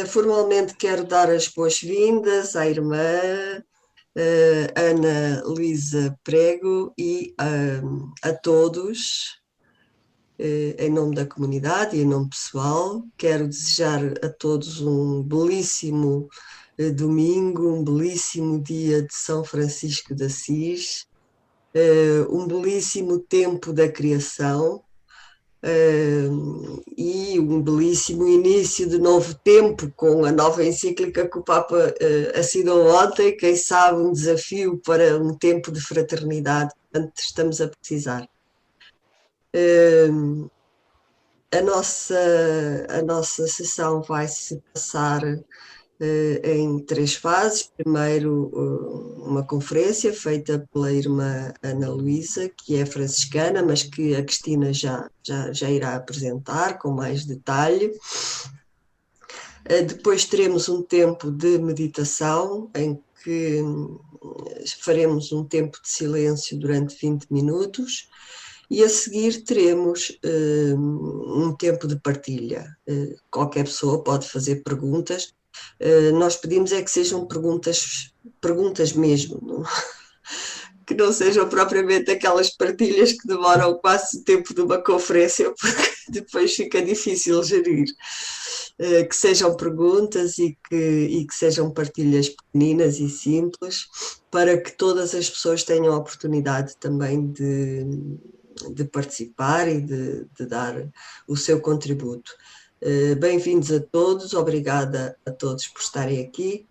Formalmente quero dar as boas-vindas à irmã Ana Luísa Prego e a todos, em nome da comunidade e em nome pessoal. Quero desejar a todos um belíssimo domingo, um belíssimo dia de São Francisco de Assis, um belíssimo tempo da criação. E um belíssimo início de novo tempo, com a nova encíclica que o Papa assinou ontem, quem sabe um desafio para um tempo de fraternidade, portanto estamos a precisar. A nossa sessão vai se passar em 3 fases. Primeiro, uma conferência feita pela irmã Ana Luísa, que é franciscana, mas que a Cristina já irá apresentar com mais detalhe. Depois teremos um tempo de meditação, em que faremos um tempo de silêncio durante 20 minutos, e a seguir teremos um tempo de partilha. Qualquer pessoa pode fazer perguntas. Nós pedimos é que sejam perguntas mesmo, não? Que não sejam propriamente aquelas partilhas que demoram quase o tempo de uma conferência, porque depois fica difícil gerir. Que sejam perguntas e que sejam partilhas pequeninas e simples, para que todas as pessoas tenham a oportunidade também de participar e de dar o seu contributo. Bem-vindos a todos, obrigada a todos por estarem aqui.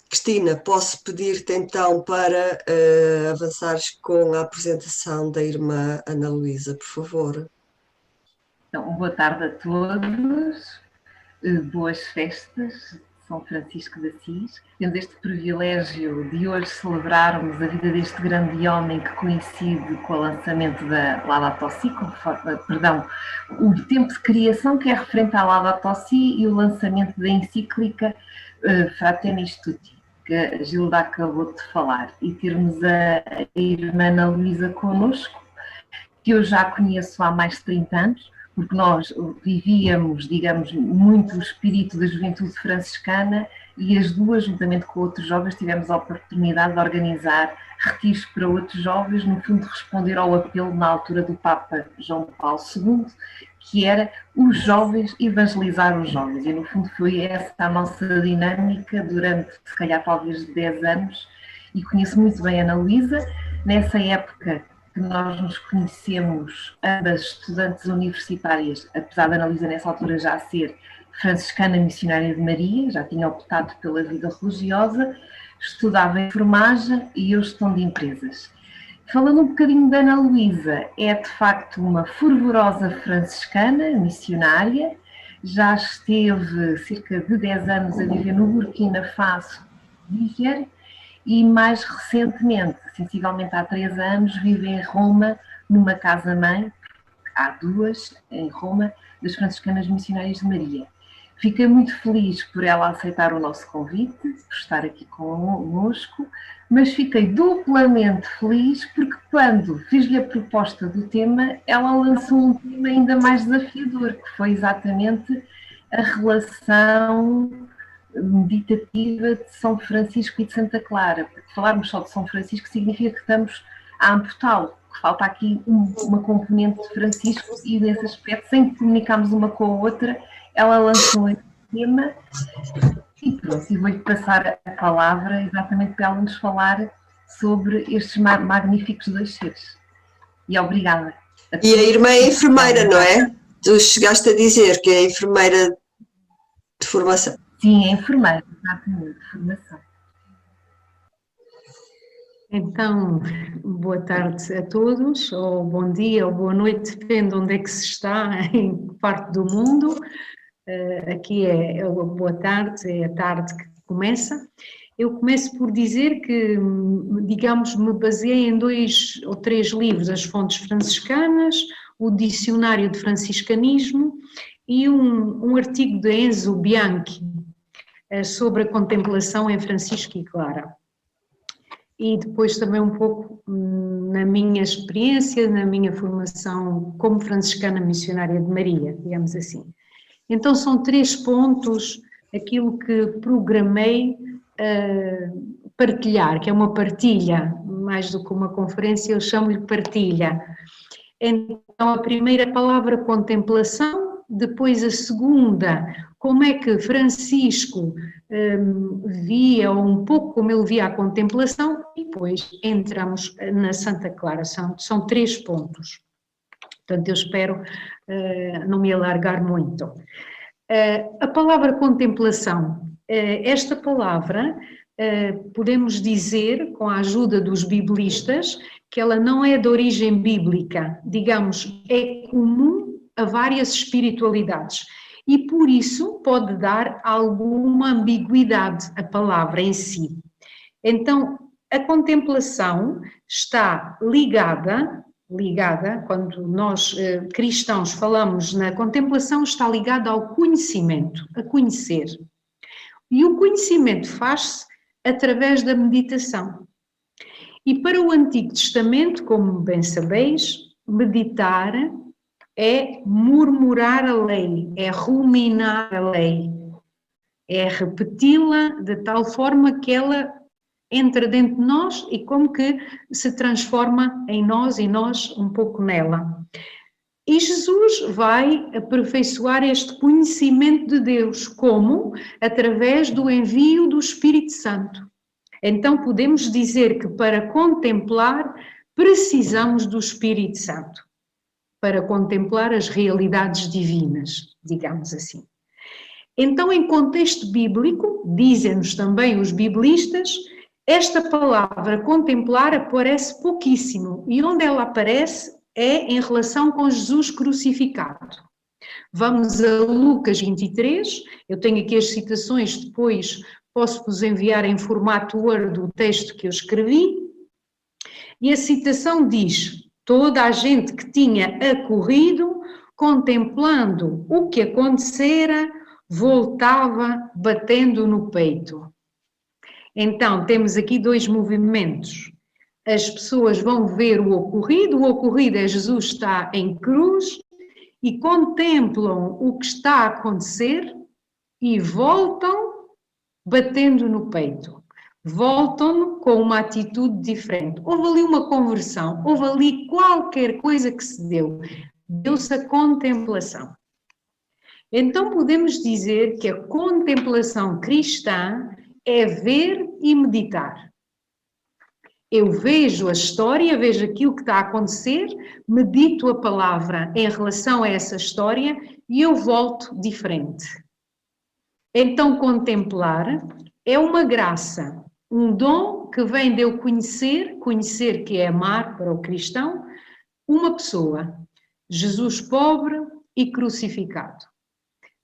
Cristina, posso pedir-te então para avançares com a apresentação da irmã Ana Luísa, por favor. Então, boa tarde a todos, boas festas de São Francisco de Assis. Temos este privilégio de hoje celebrarmos a vida deste grande homem que coincide com o lançamento da Laudato Si, o tempo de criação que é referente à Laudato Si e o lançamento da encíclica Fratelli Tutti, que a Gilda acabou de falar, e termos a irmã Ana Luísa connosco, que eu já conheço há mais de 30 anos, porque nós vivíamos, digamos, muito o espírito da juventude franciscana, e as duas, juntamente com outros jovens, tivemos a oportunidade de organizar retiros para outros jovens, no fundo responder ao apelo na altura do Papa João Paulo II, que era os jovens evangelizar os jovens, e no fundo foi essa a nossa dinâmica durante, se calhar, talvez 10 anos, e conheço muito bem a Ana Luísa. Nessa época que nós nos conhecemos, ambas estudantes universitárias, apesar da Ana Luísa nessa altura já ser franciscana missionária de Maria, já tinha optado pela vida religiosa, estudava enfermagem e eu gestão de empresas. Falando um bocadinho da Ana Luísa, é de facto uma fervorosa franciscana missionária, já esteve cerca de 10 anos a viver no Burkina Faso, Níger, e mais recentemente, sensivelmente há 3 anos, vive em Roma, numa casa-mãe, há 2 em Roma, das franciscanas missionárias de Maria. Fiquei muito feliz por ela aceitar o nosso convite, por estar aqui conosco, mas fiquei duplamente feliz porque quando fiz-lhe a proposta do tema, ela lançou um tema ainda mais desafiador, que foi exatamente a relação meditativa de São Francisco e de Santa Clara. Porque falarmos só de São Francisco significa que estamos a amputá-lo, que falta aqui uma componente de Francisco, e nesse aspecto, sem comunicarmos uma com a outra, ela lançou esse tema e pronto, e vou-lhe passar a palavra exatamente para ela nos falar sobre estes magníficos 2 seres. E obrigada. E a irmã é enfermeira, não é? Tu chegaste a dizer que é enfermeira de formação. Sim, é enfermeira, exatamente, de formação. Então, boa tarde a todos, ou bom dia, ou boa noite, depende de onde é que se está, em que parte do mundo. Aqui é a boa tarde, é a tarde que começa. Eu começo por dizer que, digamos, me baseei em 2 ou 3 livros, as fontes franciscanas, o Dicionário de Franciscanismo e um artigo de Enzo Bianchi sobre a contemplação em Francisco e Clara. E depois também um pouco na minha experiência, na minha formação como franciscana missionária de Maria, digamos assim. Então são 3 pontos, aquilo que programei partilhar, que é uma partilha, mais do que uma conferência, eu chamo-lhe partilha. Então a primeira palavra, contemplação, depois a segunda, como é que Francisco via, ou um pouco como ele via a contemplação, e depois entramos na Santa Clara, são 3 pontos. Portanto, eu espero não me alargar muito. A palavra contemplação, esta palavra, podemos dizer, com a ajuda dos biblistas, que ela não é de origem bíblica, digamos, é comum a várias espiritualidades e por isso pode dar alguma ambiguidade a palavra em si. Então, a contemplação está ligada, quando nós cristãos falamos na contemplação, está ligada ao conhecimento, a conhecer. E o conhecimento faz-se através da meditação. E para o Antigo Testamento, como bem sabeis, meditar é murmurar a lei, é ruminar a lei, é repeti-la de tal forma que ela entra dentro de nós e como que se transforma em nós e nós um pouco nela. E Jesus vai aperfeiçoar este conhecimento de Deus, como? Através do envio do Espírito Santo. Então podemos dizer que para contemplar precisamos do Espírito Santo, para contemplar as realidades divinas, digamos assim. Então, em contexto bíblico, dizem-nos também os biblistas, esta palavra contemplar aparece pouquíssimo, e onde ela aparece é em relação com Jesus crucificado. Vamos a Lucas 23, eu tenho aqui as citações, depois posso-vos enviar em formato Word o texto que eu escrevi, e a citação diz: toda a gente que tinha acorrido, contemplando o que acontecera, voltava batendo no peito. Então, temos aqui 2 movimentos. As pessoas vão ver o ocorrido é Jesus está em cruz e contemplam o que está a acontecer e voltam batendo no peito. Voltam com uma atitude diferente. Houve ali uma conversão, houve ali qualquer coisa que se deu. Deu-se a contemplação. Então podemos dizer que a contemplação cristã é ver e meditar. Eu vejo a história, vejo aquilo que está a acontecer, medito a palavra em relação a essa história e eu volto diferente. Então contemplar é uma graça, um dom que vem de eu conhecer que é amar para o cristão, uma pessoa, Jesus pobre e crucificado.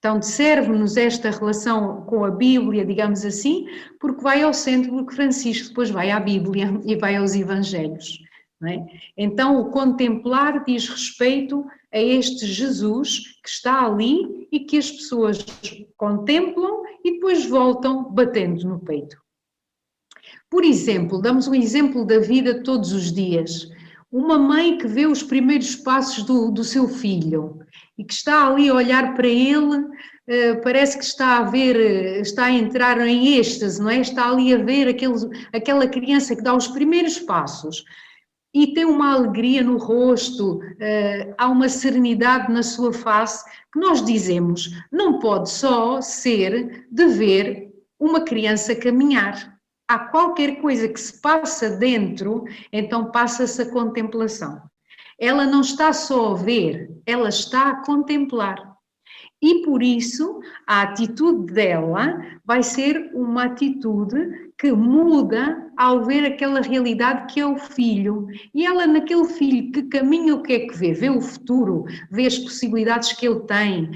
Então serve-nos esta relação com a Bíblia, digamos assim, porque vai ao centro do que Francisco depois vai à Bíblia e vai aos Evangelhos. Não é? Então o contemplar diz respeito a este Jesus que está ali e que as pessoas contemplam e depois voltam batendo no peito. Por exemplo, damos um exemplo da vida todos os dias. Uma mãe que vê os primeiros passos do seu filho e que está ali a olhar para ele, parece que está a entrar em êxtase, não é? Está ali a ver aquela criança que dá os primeiros passos e tem uma alegria no rosto, há uma serenidade na sua face, que nós dizemos, não pode só ser de ver uma criança caminhar. Há qualquer coisa que se passa dentro, então passa-se a contemplação. Ela não está só a ver, ela está a contemplar. E por isso, a atitude dela vai ser uma atitude que muda ao ver aquela realidade que é o filho. E ela, naquele filho que caminha, o que é que vê? Vê o futuro, vê as possibilidades que ele tem,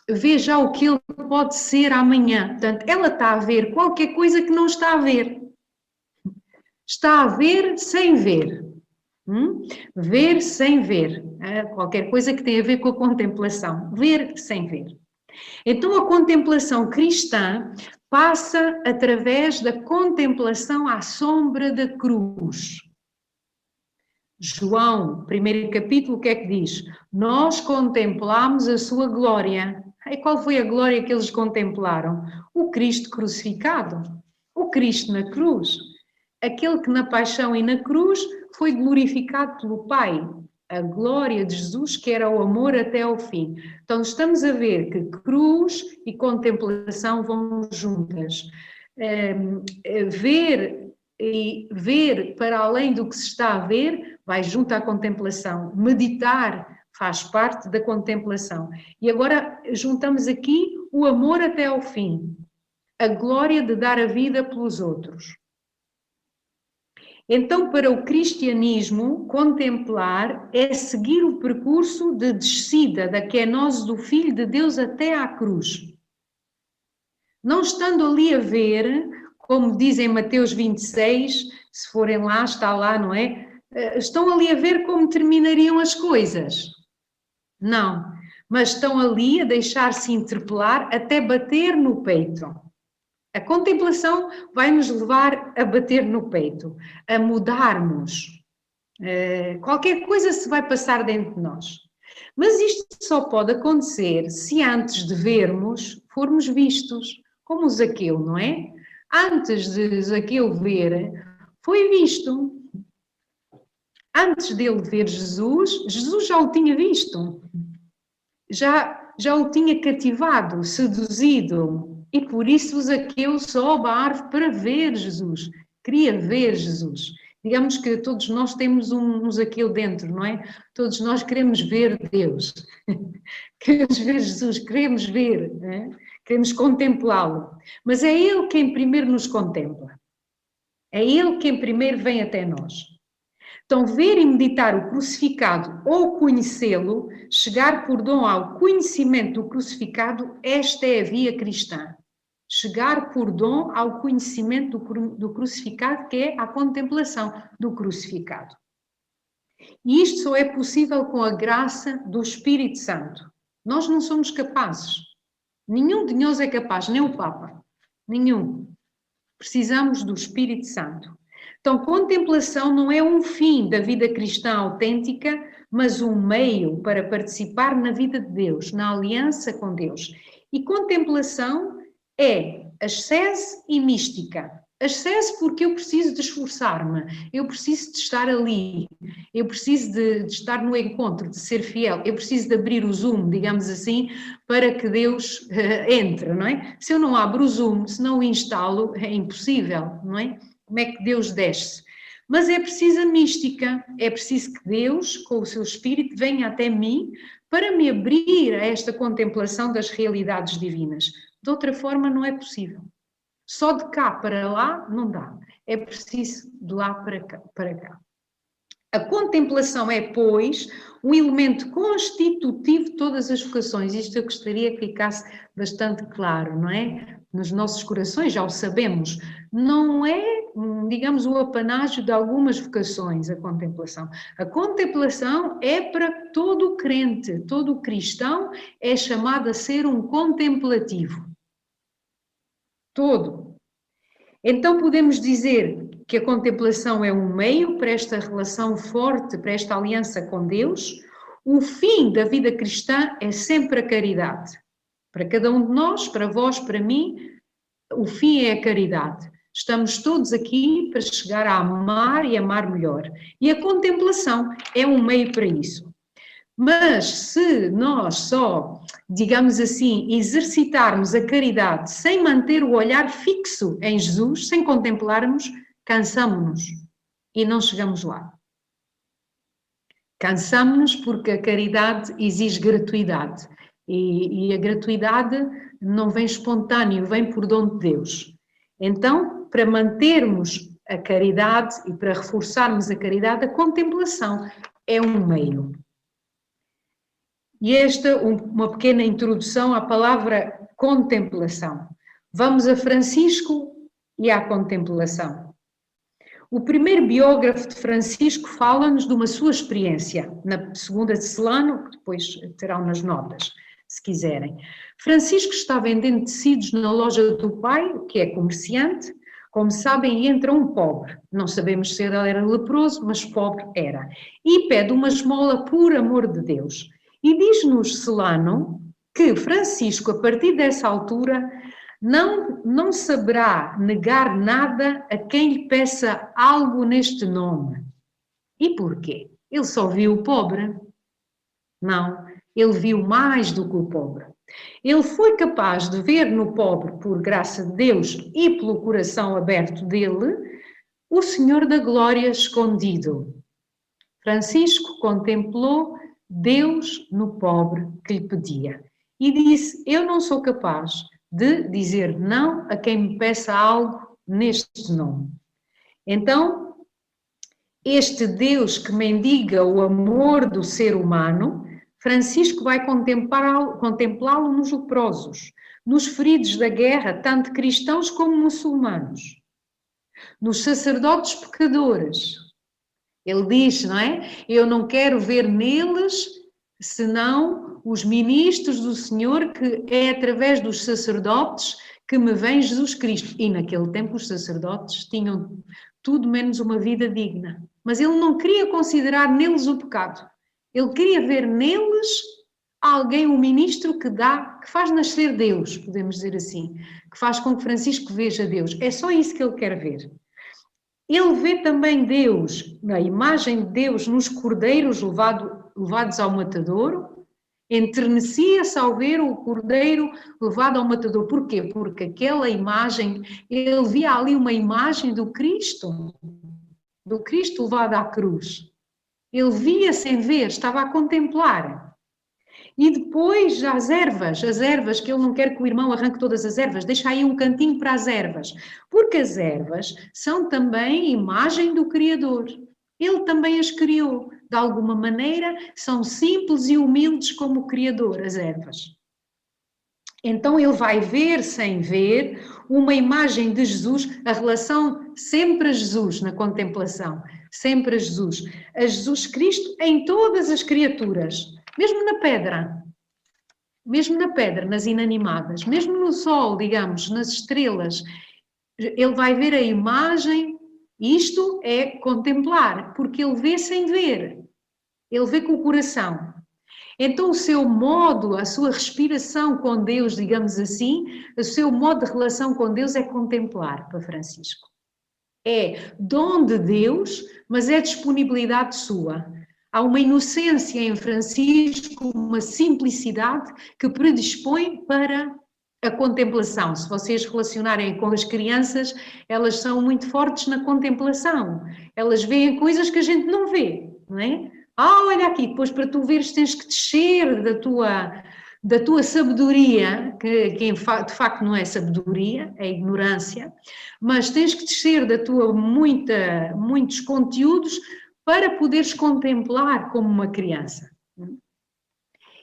vê já o que ele pode ser amanhã. Portanto, ela está a ver qualquer coisa que não está a ver. Está a ver sem ver. Ver sem ver. Qualquer coisa que tenha a ver com a contemplação. Ver sem ver. Então, a contemplação cristã passa através da contemplação à sombra da cruz. João, primeiro capítulo, o que é que diz? Nós contemplamos a sua glória. E qual foi a glória que eles contemplaram? O Cristo crucificado, o Cristo na cruz. Aquele que na paixão e na cruz foi glorificado pelo Pai. A glória de Jesus, que era o amor até ao fim. Então estamos a ver que cruz e contemplação vão juntas. Ver para além do que se está a ver vai junto à contemplação. Meditar faz parte da contemplação. E agora juntamos aqui o amor até ao fim. A glória de dar a vida pelos outros. Então, para o cristianismo, contemplar é seguir o percurso de descida da kenosis do Filho de Deus até à cruz. Não estando ali a ver, como diz em Mateus 26, se forem lá, está lá, não é? Estão ali a ver como terminariam as coisas. Não, mas estão ali a deixar-se interpelar até bater no peito. A contemplação vai nos levar a bater no peito, a mudarmos. Qualquer coisa se vai passar dentro de nós. Mas isto só pode acontecer se antes de vermos, formos vistos, como o Zaqueu, não é? Antes de Zaqueu ver, foi visto. Antes dele ver Jesus, Jesus já o tinha visto. Já o tinha cativado, seduzido. E por isso Zaqueu sobe à árvore para ver Jesus. Queria ver Jesus. Digamos que todos nós temos um Zaqueu dentro, não é? Todos nós queremos ver Deus. Queremos ver Jesus, queremos ver, não é? Queremos contemplá-lo. Mas é Ele quem primeiro nos contempla. É Ele quem primeiro vem até nós. Então, ver e meditar o crucificado ou conhecê-lo, chegar por dom ao conhecimento do crucificado, esta é a via cristã. Chegar por dom ao conhecimento do crucificado, que é a contemplação do crucificado. E isto só é possível com a graça do Espírito Santo. Nós não somos capazes. Nenhum de nós é capaz, nem o Papa. Nenhum. Precisamos do Espírito Santo. Então, contemplação não é um fim da vida cristã autêntica, mas um meio para participar na vida de Deus, na aliança com Deus. E contemplação é ascese e mística. Ascese porque eu preciso de esforçar-me, eu preciso de estar ali, eu preciso de estar no encontro, de ser fiel, eu preciso de abrir o Zoom, digamos assim, para que Deus entre, não é? Se eu não abro o Zoom, se não o instalo, é impossível, não é? Como é que Deus desce? Mas é preciso a mística, é preciso que Deus, com o seu Espírito, venha até mim para me abrir a esta contemplação das realidades divinas. De outra forma não é possível. Só de cá para lá não dá. É preciso de lá para cá. A contemplação é, pois, um elemento constitutivo de todas as vocações. Isto eu gostaria que ficasse bastante claro, não é? Nos nossos corações, já o sabemos. Não é, digamos, o apanágio de algumas vocações, a contemplação. A contemplação é para todo o crente, todo o cristão é chamado a ser um contemplativo. Todo. Então podemos dizer que a contemplação é um meio para esta relação forte, para esta aliança com Deus. O fim da vida cristã é sempre a caridade. Para cada um de nós, para vós, para mim, o fim é a caridade. Estamos todos aqui para chegar a amar e amar melhor. E a contemplação é um meio para isso. Mas se nós só, digamos assim, exercitarmos a caridade sem manter o olhar fixo em Jesus, sem contemplarmos, cansamos-nos e não chegamos lá. Cansamos-nos porque a caridade exige gratuidade e a gratuidade não vem espontâneo, vem por dom de Deus. Então, para mantermos a caridade e para reforçarmos a caridade, a contemplação é um meio. E esta uma pequena introdução à palavra contemplação. Vamos a Francisco e à contemplação. O primeiro biógrafo de Francisco fala-nos de uma sua experiência, na segunda de Celano, que depois terão nas notas, se quiserem. Francisco está vendendo tecidos na loja do pai, que é comerciante. Como sabem, entra um pobre. Não sabemos se ele era leproso, mas pobre era. E pede uma esmola por amor de Deus. E diz-nos Celano que Francisco, a partir dessa altura, não saberá negar nada a quem lhe peça algo neste nome. E porquê? Ele só viu o pobre? Não, ele viu mais do que o pobre. Ele foi capaz de ver no pobre, por graça de Deus e pelo coração aberto dele, o Senhor da Glória escondido. Francisco contemplou Deus no pobre que lhe pedia e disse: eu não sou capaz de dizer não a quem me peça algo neste nome. Então, este Deus que mendiga o amor do ser humano, Francisco vai contemplá-lo nos leprosos, nos feridos da guerra, tanto cristãos como muçulmanos, nos sacerdotes pecadores. Ele diz, não é? Eu não quero ver neles senão os ministros do Senhor, que é através dos sacerdotes que me vem Jesus Cristo. E naquele tempo os sacerdotes tinham tudo menos uma vida digna. Mas ele não queria considerar neles o pecado. Ele queria ver neles alguém, um ministro que faz nascer Deus, podemos dizer assim, que faz com que Francisco veja Deus. É só isso que ele quer ver. Ele vê também Deus, a imagem de Deus nos cordeiros levados ao matadouro, enternecia-se ao ver o cordeiro levado ao matador. Porquê? Porque aquela imagem, ele via ali uma imagem do Cristo levado à cruz. Ele via sem ver, estava a contemplar. E depois as ervas, que ele não quer que o irmão arranque todas as ervas, deixa aí um cantinho para as ervas, porque as ervas são também imagem do Criador. Ele também as criou, de alguma maneira, são simples e humildes como o Criador, as ervas. Então ele vai ver, sem ver, uma imagem de Jesus, a relação sempre a Jesus na contemplação, sempre a Jesus Cristo em todas as criaturas, mesmo na pedra, nas inanimadas, mesmo no sol, digamos, nas estrelas. Ele vai ver a imagem, isto é contemplar, porque ele vê sem ver, ele vê com o coração. Então o seu modo, a sua respiração com Deus, digamos assim, o seu modo de relação com Deus é contemplar para Francisco. É dom de Deus, mas é disponibilidade sua. Há uma inocência em Francisco, uma simplicidade que predispõe para a contemplação. Se vocês relacionarem com as crianças, elas são muito fortes na contemplação. Elas veem coisas que a gente não vê, não é? Olha aqui, depois para tu veres tens que descer da tua sabedoria, que de facto não é sabedoria, é ignorância, mas tens que descer da tua muitos conteúdos para poderes contemplar como uma criança.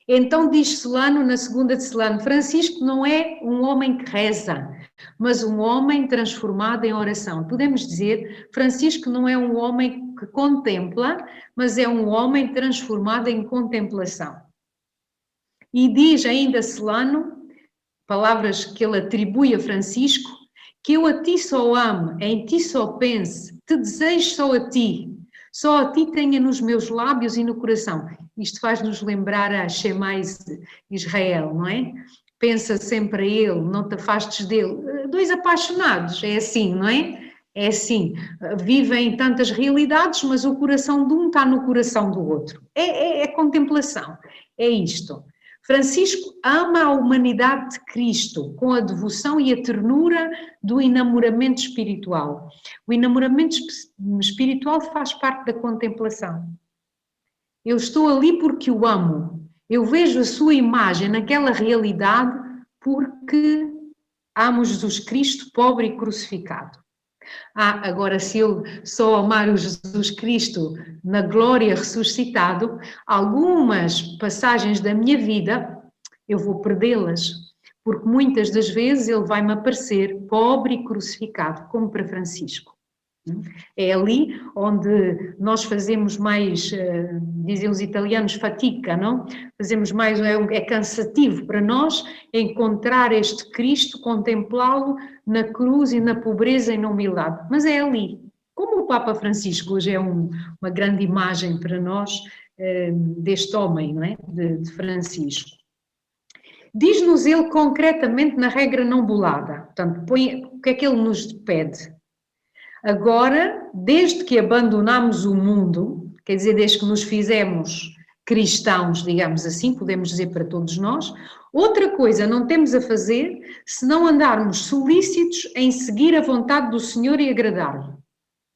Então diz Solano, na segunda de Solano, Francisco não é um homem que reza, mas um homem transformado em oração. Podemos dizer, Francisco não é um homem que contempla, mas é um homem transformado em contemplação. E diz ainda Solano, palavras que ele atribui a Francisco, que eu a ti só amo, em ti só pense, te desejo só a ti tenha nos meus lábios e no coração. Isto faz-nos lembrar a Shemais Israel, não é? Pensa sempre a ele, não te afastes dele. Dois apaixonados, é assim, não é? É assim, vivem tantas realidades, mas o coração de um está no coração do outro. É contemplação, é isto. Francisco ama a humanidade de Cristo com a devoção e a ternura do enamoramento espiritual. O enamoramento espiritual faz parte da contemplação. Eu estou ali porque o amo. Eu vejo a sua imagem naquela realidade porque amo Jesus Cristo pobre e crucificado. Agora, se eu só amar o Jesus Cristo na glória ressuscitado, algumas passagens da minha vida eu vou perdê-las, porque muitas das vezes ele vai-me aparecer pobre e crucificado, como para Francisco. É ali onde nós fazemos mais, dizem os italianos, fatica, não? Fazemos mais, é cansativo para nós encontrar este Cristo, contemplá-lo na cruz e na pobreza e na humildade. Mas é ali. Como o Papa Francisco hoje é uma grande imagem para nós deste homem, não é? De Francisco. Diz-nos ele concretamente na regra não bolada. Portanto, o que é que ele nos pede? Agora, desde que abandonamos o mundo, quer dizer, desde que nos fizemos cristãos, digamos assim, podemos dizer para todos nós, outra coisa não temos a fazer senão andarmos solícitos em seguir a vontade do Senhor e agradar-lhe.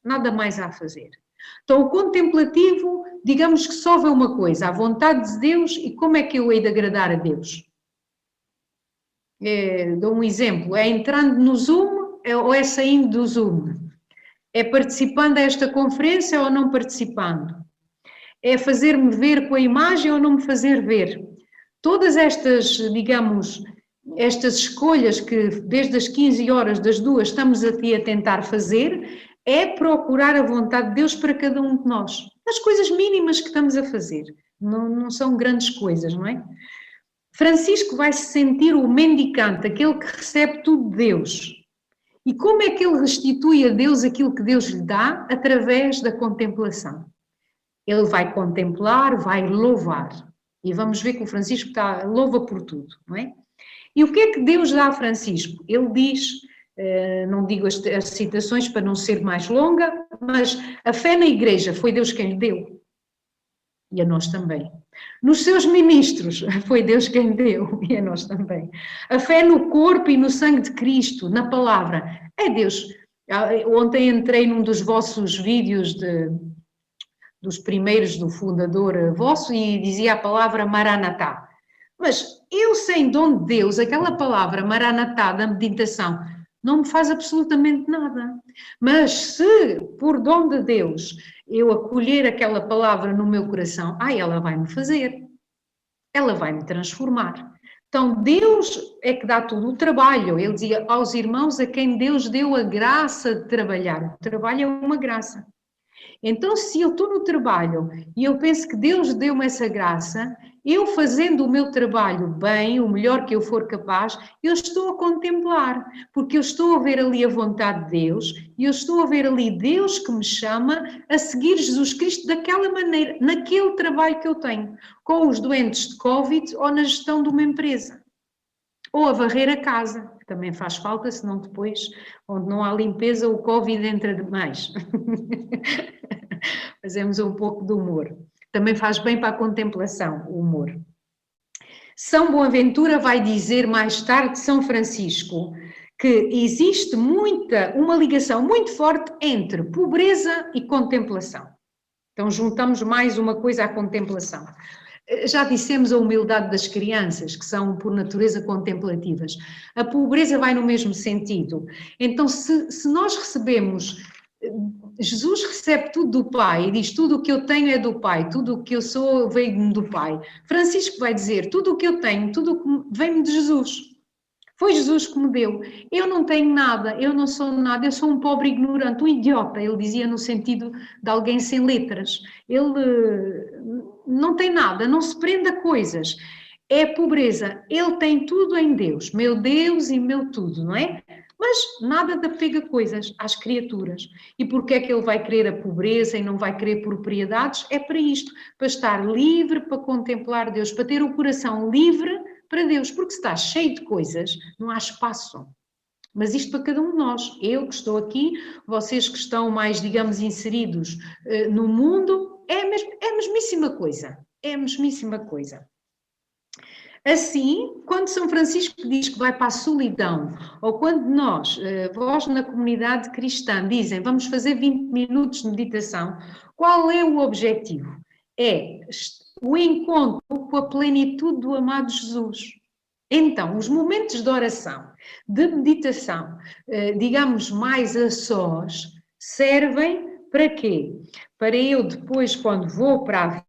Nada mais há a fazer. Então, o contemplativo, digamos que só vê uma coisa, a vontade de Deus e como é que eu hei de agradar a Deus. Dou um exemplo, é entrando no Zoom ou é saindo do Zoom? É participando desta conferência ou não participando? É fazer-me ver com a imagem ou não me fazer ver? Todas estas, digamos, estas escolhas que desde as 15 horas das 2 estamos aqui a tentar fazer, é procurar a vontade de Deus para cada um de nós. As coisas mínimas que estamos a fazer, não são grandes coisas, não é? Francisco vai se sentir o mendicante, aquele que recebe tudo de Deus. E como é que ele restitui a Deus aquilo que Deus lhe dá? Através da contemplação. Ele vai contemplar, vai louvar. E vamos ver que o Francisco louva por tudo, não é? E o que é que Deus dá a Francisco? Ele diz, não digo as citações para não ser mais longa, mas a fé na igreja foi Deus quem lhe deu. E a nós também. Nos seus ministros foi Deus quem lhe deu, e a nós também. A fé no corpo e no sangue de Cristo, na palavra, é Deus. Ontem entrei num dos vossos vídeos dos primeiros do fundador vosso e dizia a palavra Maranatá. Mas eu, sem dom de Deus, aquela palavra Maranatá da meditação não me faz absolutamente nada. Mas se, por dom de Deus, eu acolher aquela palavra no meu coração, ela vai-me fazer. Ela vai-me transformar. Então, Deus é que dá todo o trabalho. Ele dizia aos irmãos a quem Deus deu a graça de trabalhar. O trabalho é uma graça. Então, se eu estou no trabalho e eu penso que Deus deu-me essa graça, eu fazendo o meu trabalho bem, o melhor que eu for capaz, eu estou a contemplar, porque eu estou a ver ali a vontade de Deus e eu estou a ver ali Deus que me chama a seguir Jesus Cristo daquela maneira, naquele trabalho que eu tenho, com os doentes de Covid ou na gestão de uma empresa. Ou a varrer a casa, que também faz falta, senão depois, onde não há limpeza, o Covid entra demais. Fazemos um pouco de humor. Também faz bem para a contemplação, o humor. São Boaventura vai dizer mais tarde, São Francisco, que existe uma ligação muito forte entre pobreza e contemplação. Então juntamos mais uma coisa à contemplação. Já dissemos a humildade das crianças, que são por natureza contemplativas. A pobreza vai no mesmo sentido. Então, se nós recebemos, Jesus recebe tudo do Pai e diz: tudo o que eu tenho é do Pai, tudo o que eu sou veio-me do Pai. Francisco vai dizer: tudo o que eu tenho, tudo o que vem-me de Jesus. Foi Jesus que me deu. Eu não tenho nada, eu não sou nada, eu sou um pobre ignorante, um idiota. Ele dizia no sentido de alguém sem letras. Ele não tem nada, não se prende a coisas. É pobreza. Ele tem tudo em Deus, meu Deus e meu tudo, não é? Mas nada de apego a coisas, às criaturas. E porquê é que ele vai querer a pobreza e não vai querer propriedades? É para isto, para estar livre, para contemplar Deus, para ter o coração livre para Deus, porque se está cheio de coisas, não há espaço. Mas isto para cada um de nós. Eu que estou aqui, vocês que estão mais, digamos, inseridos no mundo, é a mesmíssima coisa. É a mesmíssima coisa. Assim, quando São Francisco diz que vai para a solidão, ou quando vós na comunidade cristã dizem vamos fazer 20 minutos de meditação, qual é o objetivo? É o encontro com a plenitude do amado Jesus. Então, os momentos de oração, de meditação, digamos mais a sós, servem para quê? Para eu depois, quando vou para a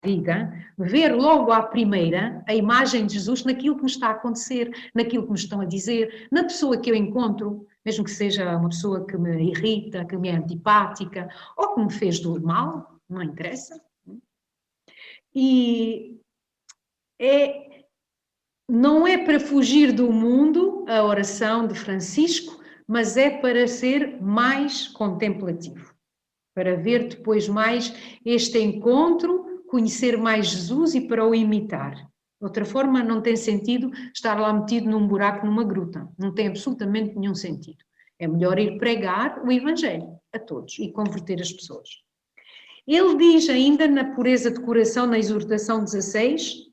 vida, ver logo à primeira a imagem de Jesus naquilo que me está a acontecer, naquilo que me estão a dizer, na pessoa que eu encontro, mesmo que seja uma pessoa que me irrita, que me é antipática, ou que me fez do mal, não interessa. E não é para fugir do mundo a oração de Francisco, mas é para ser mais contemplativo, para ver depois mais este encontro, conhecer mais Jesus e para o imitar. De outra forma, não tem sentido estar lá metido num buraco, numa gruta. Não tem absolutamente nenhum sentido. É melhor ir pregar o Evangelho a todos e converter as pessoas. Ele diz ainda na pureza de coração, na exortação 16,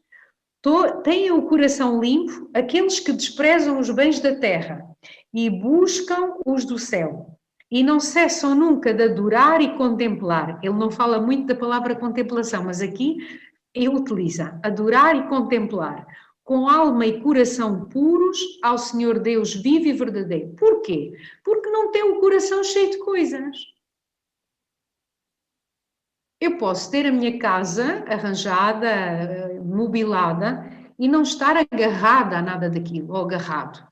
tenham o coração limpo aqueles que desprezam os bens da terra e buscam os do céu. E não cessam nunca de adorar e contemplar. Ele não fala muito da palavra contemplação, mas aqui ele utiliza adorar e contemplar, com alma e coração puros ao Senhor Deus vivo e verdadeiro. Porquê? Porque não tem o coração cheio de coisas. Eu posso ter a minha casa arranjada, mobilada, e não estar agarrada a nada daquilo, ou agarrado.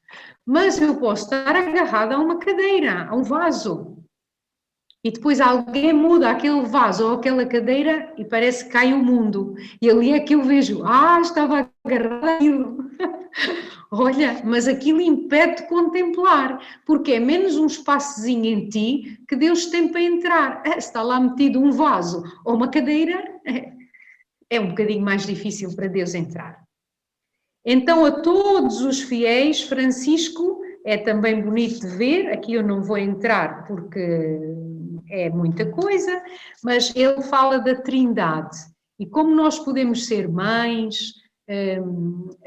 Mas eu posso estar agarrada a uma cadeira, a um vaso. E depois alguém muda aquele vaso ou aquela cadeira e parece que cai o mundo. E ali é que eu vejo, estava agarrada àquilo. Olha, mas aquilo impede de contemplar, porque é menos um espaçozinho em ti que Deus tem para entrar. Se está lá metido um vaso ou uma cadeira, é um bocadinho mais difícil para Deus entrar. Então, a todos os fiéis, Francisco, é também bonito de ver, aqui eu não vou entrar porque é muita coisa, mas ele fala da Trindade e como nós podemos ser mães,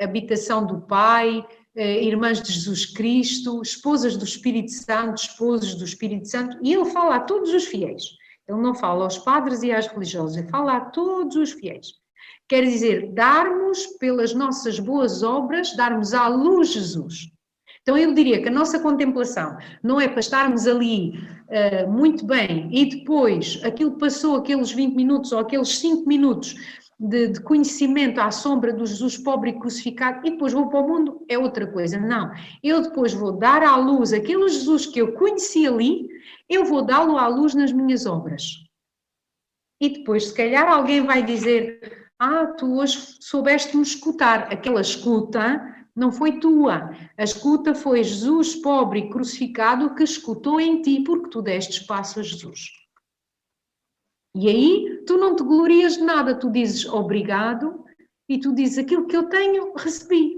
habitação do Pai, irmãs de Jesus Cristo, esposas do Espírito Santo, esposos do Espírito Santo, e ele fala a todos os fiéis. Ele não fala aos padres e às religiosas, ele fala a todos os fiéis. Quer dizer, darmos pelas nossas boas obras, darmos à luz Jesus. Então eu diria que a nossa contemplação não é para estarmos ali muito bem e depois aquilo passou aqueles 20 minutos ou aqueles 5 minutos de conhecimento à sombra do Jesus pobre e crucificado e depois vou para o mundo, é outra coisa. Não, eu depois vou dar à luz aquele Jesus que eu conheci ali, eu vou dá-lo à luz nas minhas obras. E depois, se calhar, alguém vai dizer... tu hoje soubeste-me escutar. Aquela escuta não foi tua. A escuta foi Jesus pobre e crucificado que escutou em ti porque tu deste espaço a Jesus. E aí tu não te glorias de nada, tu dizes obrigado e tu dizes aquilo que eu tenho, recebi.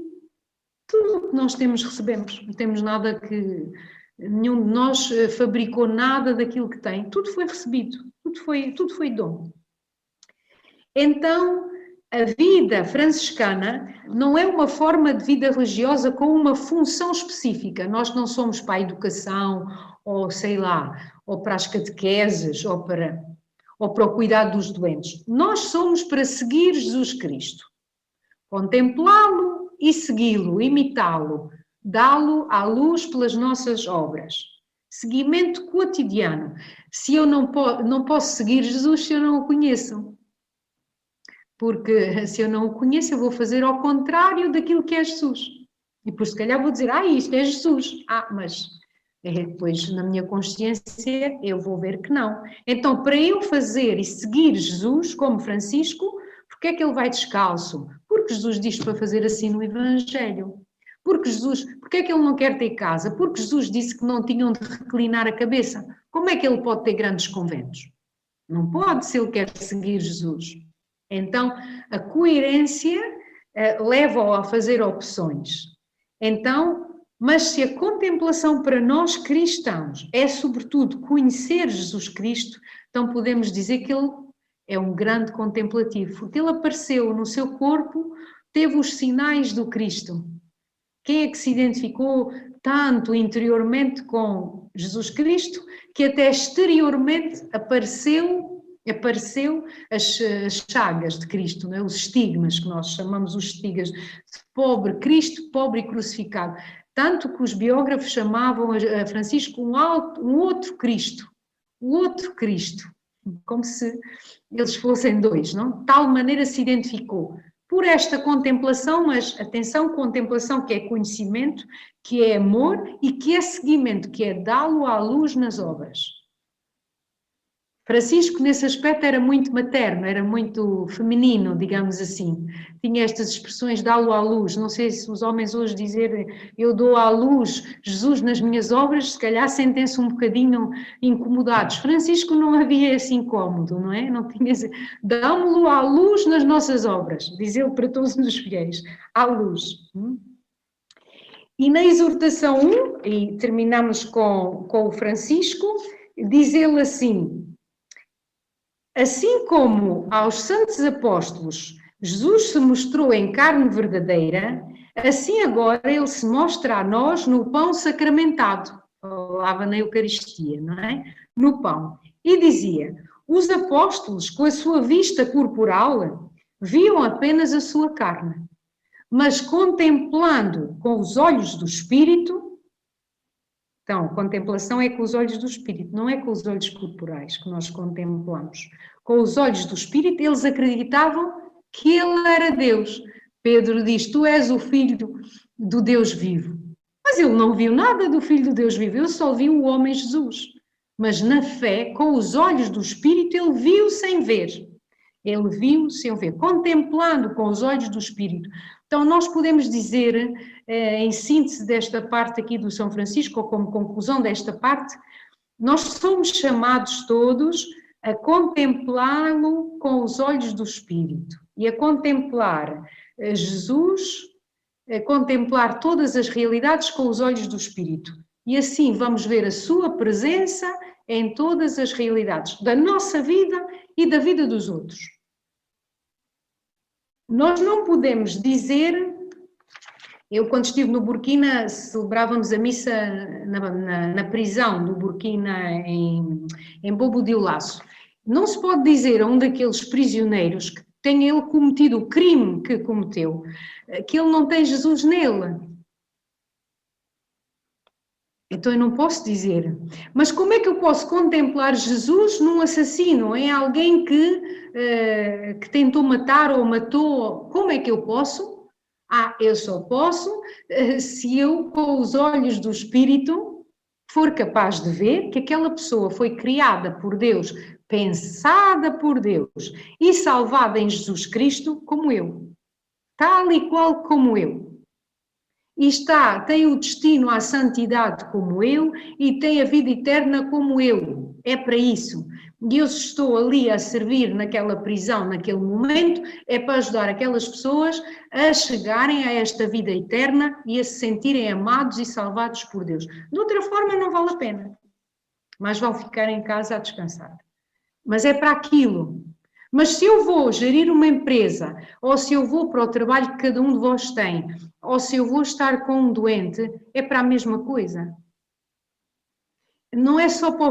Tudo o que nós temos, recebemos. Não temos nada que... Nenhum de nós fabricou nada daquilo que tem. Tudo foi recebido. Tudo foi dom. Então... A vida franciscana não é uma forma de vida religiosa com uma função específica. Nós não somos para a educação, ou sei lá, ou para as catequeses, ou para o cuidado dos doentes. Nós somos para seguir Jesus Cristo. Contemplá-lo e segui-lo, imitá-lo, dá-lo à luz pelas nossas obras. Seguimento cotidiano. Se eu não posso seguir Jesus se eu não o conheço. Porque se eu não o conheço, eu vou fazer ao contrário daquilo que é Jesus. E depois, se calhar, vou dizer, isto é Jesus. Mas depois, na minha consciência, eu vou ver que não. Então, para eu fazer e seguir Jesus, como Francisco, porque é que ele vai descalço? Porque Jesus diz para fazer assim no Evangelho. Porque é que ele não quer ter casa? Porque Jesus disse que não tinham de reclinar a cabeça. Como é que ele pode ter grandes conventos? Não pode, se ele quer seguir Jesus. Então, a coerência leva-o a fazer opções. Então, mas se a contemplação para nós cristãos é, sobretudo, conhecer Jesus Cristo, então podemos dizer que ele é um grande contemplativo, porque ele apareceu no seu corpo, teve os sinais do Cristo. Quem é que se identificou tanto interiormente com Jesus Cristo, que até exteriormente apareceu as chagas de Cristo, não é? Os estigmas, que nós chamamos os estigmas, pobre Cristo, pobre e crucificado. Tanto que os biógrafos chamavam a Francisco um outro Cristo, o outro Cristo, como se eles fossem dois, não? De tal maneira se identificou por esta contemplação, mas atenção, contemplação que é conhecimento, que é amor e que é seguimento, que é dá-lo à luz nas obras. Francisco, nesse aspecto, era muito materno, era muito feminino, digamos assim. Tinha estas expressões de dá-lo à luz. Não sei se os homens hoje dizerem eu dou à luz Jesus nas minhas obras, se calhar sentem-se um bocadinho incomodados. Francisco não havia esse incómodo, não é? Não tinha esse... Dá-me-lo à luz nas nossas obras, diz ele para todos os fiéis, à luz. E na exortação 1, e terminamos com o Francisco, diz ele assim: assim como aos santos apóstolos Jesus se mostrou em carne verdadeira, assim agora ele se mostra a nós no pão sacramentado. Falava na Eucaristia, não é? No pão. E dizia: os apóstolos, com a sua vista corporal, viam apenas a sua carne, mas contemplando com os olhos do Espírito. Então, contemplação é com os olhos do Espírito, não é com os olhos corporais que nós contemplamos. Com os olhos do Espírito, eles acreditavam que ele era Deus. Pedro diz: tu és o Filho do Deus vivo. Mas ele não viu nada do Filho do Deus vivo, ele só viu o homem Jesus. Mas na fé, com os olhos do Espírito, ele viu sem ver. Ele viu sem ver, contemplando com os olhos do Espírito. Então, nós podemos dizer, em síntese desta parte aqui do São Francisco, ou como conclusão desta parte, nós somos chamados todos a contemplá-lo com os olhos do Espírito e a contemplar Jesus, a contemplar todas as realidades com os olhos do Espírito. E assim vamos ver a sua presença em todas as realidades da nossa vida e da vida dos outros. Nós não podemos dizer... Eu, quando estive no Burkina, celebrávamos a missa na prisão do Burkina, em Bobo Dioulasso. Não se pode dizer a um daqueles prisioneiros que tenha ele cometido o crime que cometeu, que ele não tem Jesus nele. Então eu não posso dizer. Mas como é que eu posso contemplar Jesus num assassino, em alguém que tentou matar ou matou? Como é que eu posso? Eu só posso se eu, com os olhos do Espírito, for capaz de ver que aquela pessoa foi criada por Deus, pensada por Deus e salvada em Jesus Cristo como eu, tal e qual como eu. E tem o destino à santidade como eu e tem a vida eterna como eu. É para isso. E eu estou ali a servir naquela prisão, naquele momento, é para ajudar aquelas pessoas a chegarem a esta vida eterna e a se sentirem amados e salvados por Deus. De outra forma não vale a pena. Mas vão ficar em casa a descansar. Mas é para aquilo. Mas se eu vou gerir uma empresa, ou se eu vou para o trabalho que cada um de vós tem, ou se eu vou estar com um doente, é para a mesma coisa. Não é só para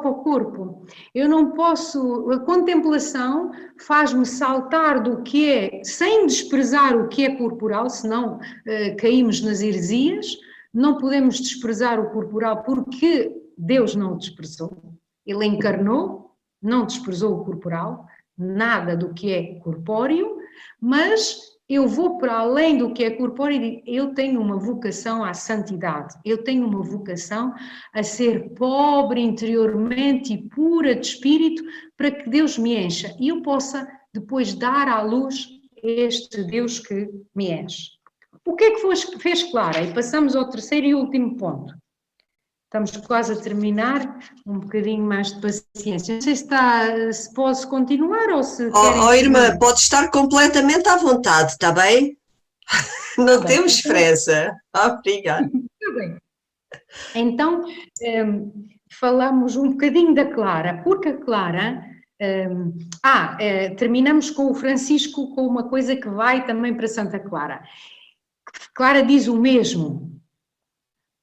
o corpo. Eu não posso... A contemplação faz-me saltar do que é, sem desprezar o que é corporal, senão caímos nas heresias. Não podemos desprezar o corporal porque Deus não o desprezou. Ele encarnou, não desprezou o corporal, nada do que é corpóreo, mas eu vou para além do que é corpóreo e digo, eu tenho uma vocação à santidade, eu tenho uma vocação a ser pobre interiormente e pura de espírito para que Deus me encha e eu possa depois dar à luz este Deus que me enche. O que é que fez Clara? E passamos ao terceiro e último ponto. Estamos quase a terminar, um bocadinho mais de paciência. Não sei se posso continuar ou se querem... Irmã, pode estar completamente à vontade, está bem? Não Tá temos bem. pressa. Obrigada. Está bem. Então, falamos um bocadinho da Clara, porque a Clara... terminamos com o Francisco com uma coisa que vai também para Santa Clara. Clara diz o mesmo.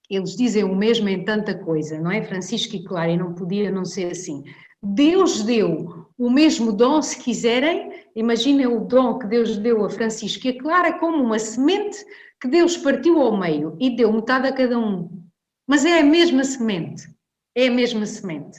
Eles dizem o mesmo em tanta coisa, não é? Francisco e Clara, e não podia não ser assim. Deus deu o mesmo dom, se quiserem, imaginem o dom que Deus deu a Francisco e a Clara como uma semente que Deus partiu ao meio e deu metade a cada um. Mas é a mesma semente. É a mesma semente.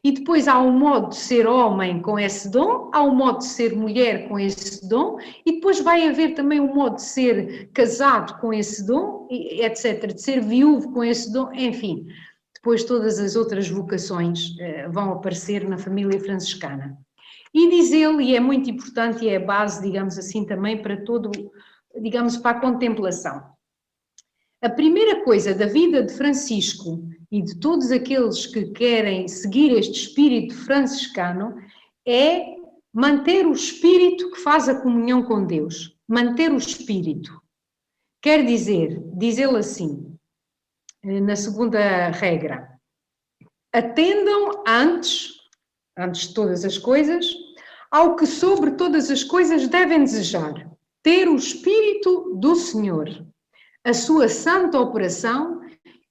E depois há um modo de ser homem com esse dom, há um modo de ser mulher com esse dom, e depois vai haver também um modo de ser casado com esse dom, etc., de ser viúvo com esse dom, enfim. depois todas as outras vocações vão aparecer na família franciscana. E diz ele, e é muito importante e é a base, digamos assim, também para todo, digamos, para a contemplação. A primeira coisa da vida de Francisco e de todos aqueles que querem seguir este espírito franciscano é manter o espírito que faz a comunhão com Deus. Manter o espírito. Quer dizer, diz ele assim, na segunda regra, atendam antes de todas as coisas, ao que sobre todas as coisas devem desejar, ter o Espírito do Senhor, a sua santa operação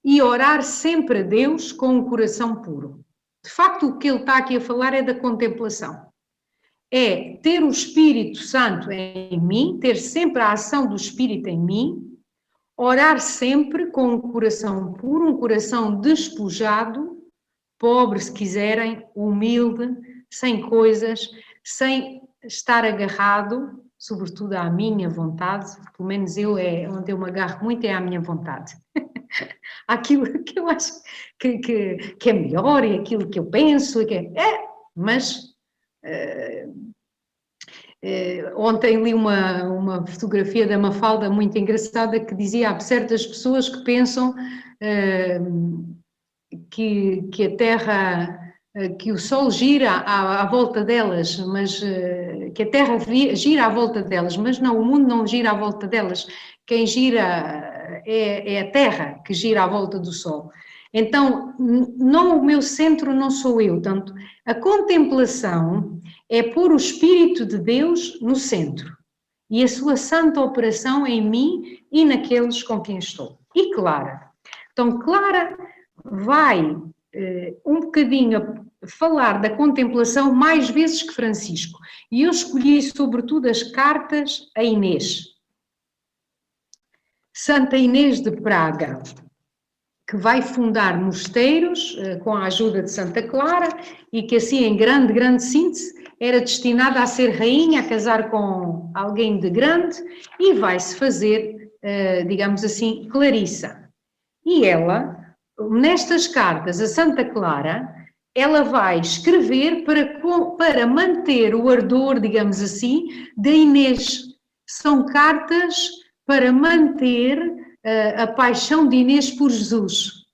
e orar sempre a Deus com um coração puro. De facto, o que ele está aqui a falar é da contemplação. É ter o Espírito Santo em mim, ter sempre a ação do Espírito em mim, orar sempre com um coração puro, um coração despojado, pobre se quiserem, humilde, sem coisas, sem estar agarrado, sobretudo à minha vontade, pelo menos onde eu me agarro muito é à minha vontade. Aquilo que eu acho que é melhor e aquilo que eu penso, mas ontem li uma fotografia da Mafalda muito engraçada que dizia: há certas pessoas que pensam que a Terra, que o Sol gira à volta delas, mas que a Terra gira à volta delas, mas não, o mundo não gira à volta delas. Quem gira é a Terra que gira à volta do Sol. Então, não, o meu centro não sou eu. Portanto, a contemplação é pôr o Espírito de Deus no centro e a sua santa operação em mim e naqueles com quem estou. E Clara? Então, Clara vai um bocadinho falar da contemplação mais vezes que Francisco. E eu escolhi, sobretudo, as cartas a Inês. Santa Inês de Praga, que vai fundar mosteiros com a ajuda de Santa Clara e que assim, em grande síntese, era destinada a ser rainha, a casar com alguém de grande e vai-se fazer, digamos assim, Clarissa. E ela, nestas cartas a Santa Clara, ela vai escrever para manter o ardor, digamos assim, da Inês. São cartas para manter a paixão de Inês por Jesus,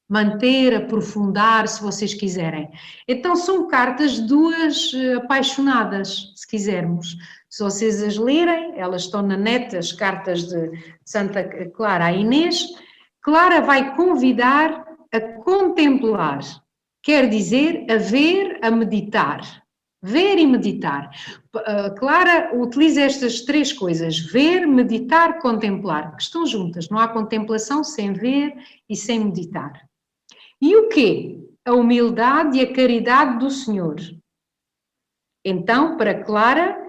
manter, aprofundar, se vocês quiserem. Então são cartas de duas apaixonadas, se quisermos. Se vocês as lerem, elas estão na net, as cartas de Santa Clara a Inês. Clara vai convidar a contemplar, quer dizer, a ver, a meditar. Ver e meditar. Clara utiliza estas três coisas: ver, meditar, contemplar, que estão juntas. Não há contemplação sem ver e sem meditar. E o quê? A humildade e a caridade do Senhor. Então, para Clara,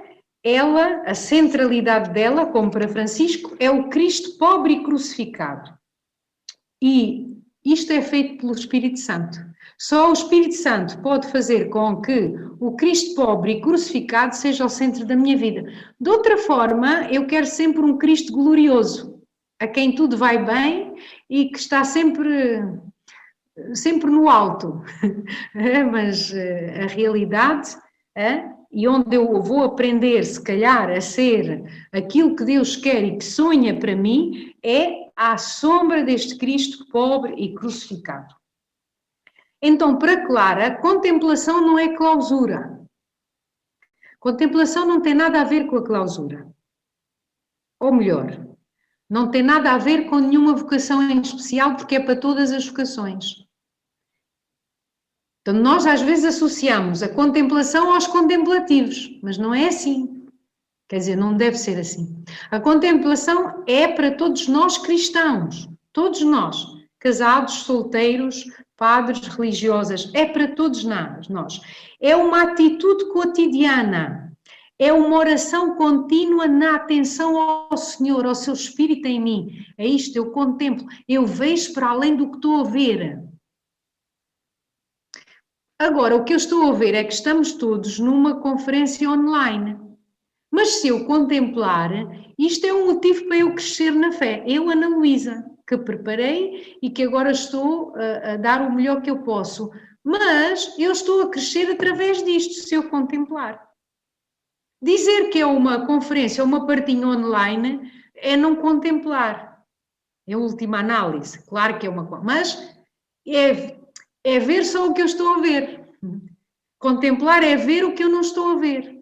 a centralidade dela, como para Francisco, é o Cristo pobre e crucificado. E isto é feito pelo Espírito Santo. Só o Espírito Santo pode fazer com que o Cristo pobre e crucificado seja o centro da minha vida. De outra forma, eu quero sempre um Cristo glorioso, a quem tudo vai bem e que está sempre no alto. Mas a realidade, e onde eu vou aprender, se calhar, a ser aquilo que Deus quer e que sonha para mim, é à sombra deste Cristo pobre e crucificado. Então, para Clara, contemplação não é clausura. Contemplação não tem nada a ver com a clausura. Ou melhor, não tem nada a ver com nenhuma vocação em especial, porque é para todas as vocações. Então, nós às vezes associamos a contemplação aos contemplativos, mas não é assim. Quer dizer, não deve ser assim. A contemplação é para todos nós cristãos, todos nós, casados, solteiros, padres, religiosas, é para todos nós. É uma atitude cotidiana, é uma oração contínua na atenção ao Senhor, ao seu Espírito em mim. É isto, eu contemplo, eu vejo para além do que estou a ver. Agora, o que eu estou a ver é que estamos todos numa conferência online. Mas se eu contemplar, isto é um motivo para eu crescer na fé. Eu, Ana Luísa. que preparei e que agora estou a dar o melhor que eu posso. Mas eu estou a crescer através disto, se eu contemplar. Dizer que é uma conferência, uma partinha online, é não contemplar. É a última análise. Claro que é uma coisa, mas é ver só o que eu estou a ver. Contemplar é ver o que eu não estou a ver.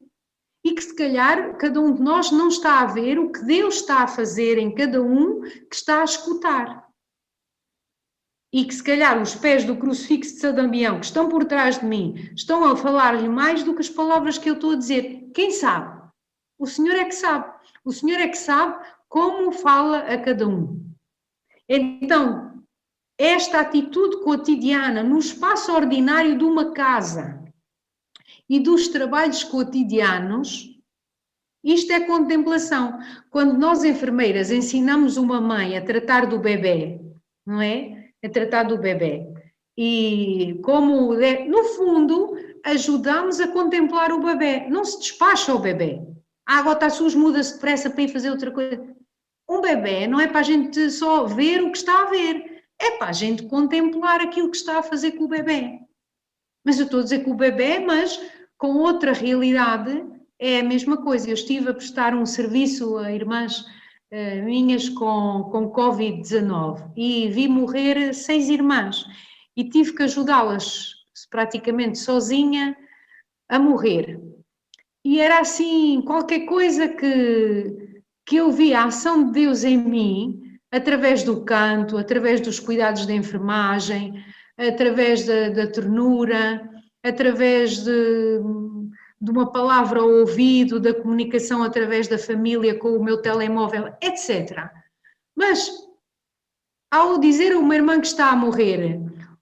E que se calhar cada um de nós não está a ver o que Deus está a fazer em cada um que está a escutar. E que se calhar os pés do crucifixo de São Damião que estão por trás de mim estão a falar-lhe mais do que as palavras que eu estou a dizer. Quem sabe? O Senhor é que sabe. O Senhor é que sabe como fala a cada um. Então, esta atitude cotidiana no espaço ordinário de uma casa e dos trabalhos cotidianos, isto é contemplação. Quando nós, enfermeiras, ensinamos uma mãe a tratar do bebê, não é? A tratar do bebê. E como, no fundo, ajudamos a contemplar o bebê. Não se despacha o bebê. A água está suja, muda-se depressa para ir fazer outra coisa. Um bebê não é para a gente só ver o que está a ver. É para a gente contemplar aquilo que está a fazer com o bebê. Mas eu estou a dizer que o bebê, mas com outra realidade, é a mesma coisa. Eu estive a prestar um serviço a irmãs minhas com Covid-19 e vi morrer 6 irmãs e tive que ajudá-las praticamente sozinha a morrer. E era assim, qualquer coisa que eu vi a ação de Deus em mim, através do canto, através dos cuidados da enfermagem, através da ternura, através de uma palavra ao ouvido, da comunicação através da família com o meu telemóvel, etc. Mas, ao dizer a uma irmã que está a morrer,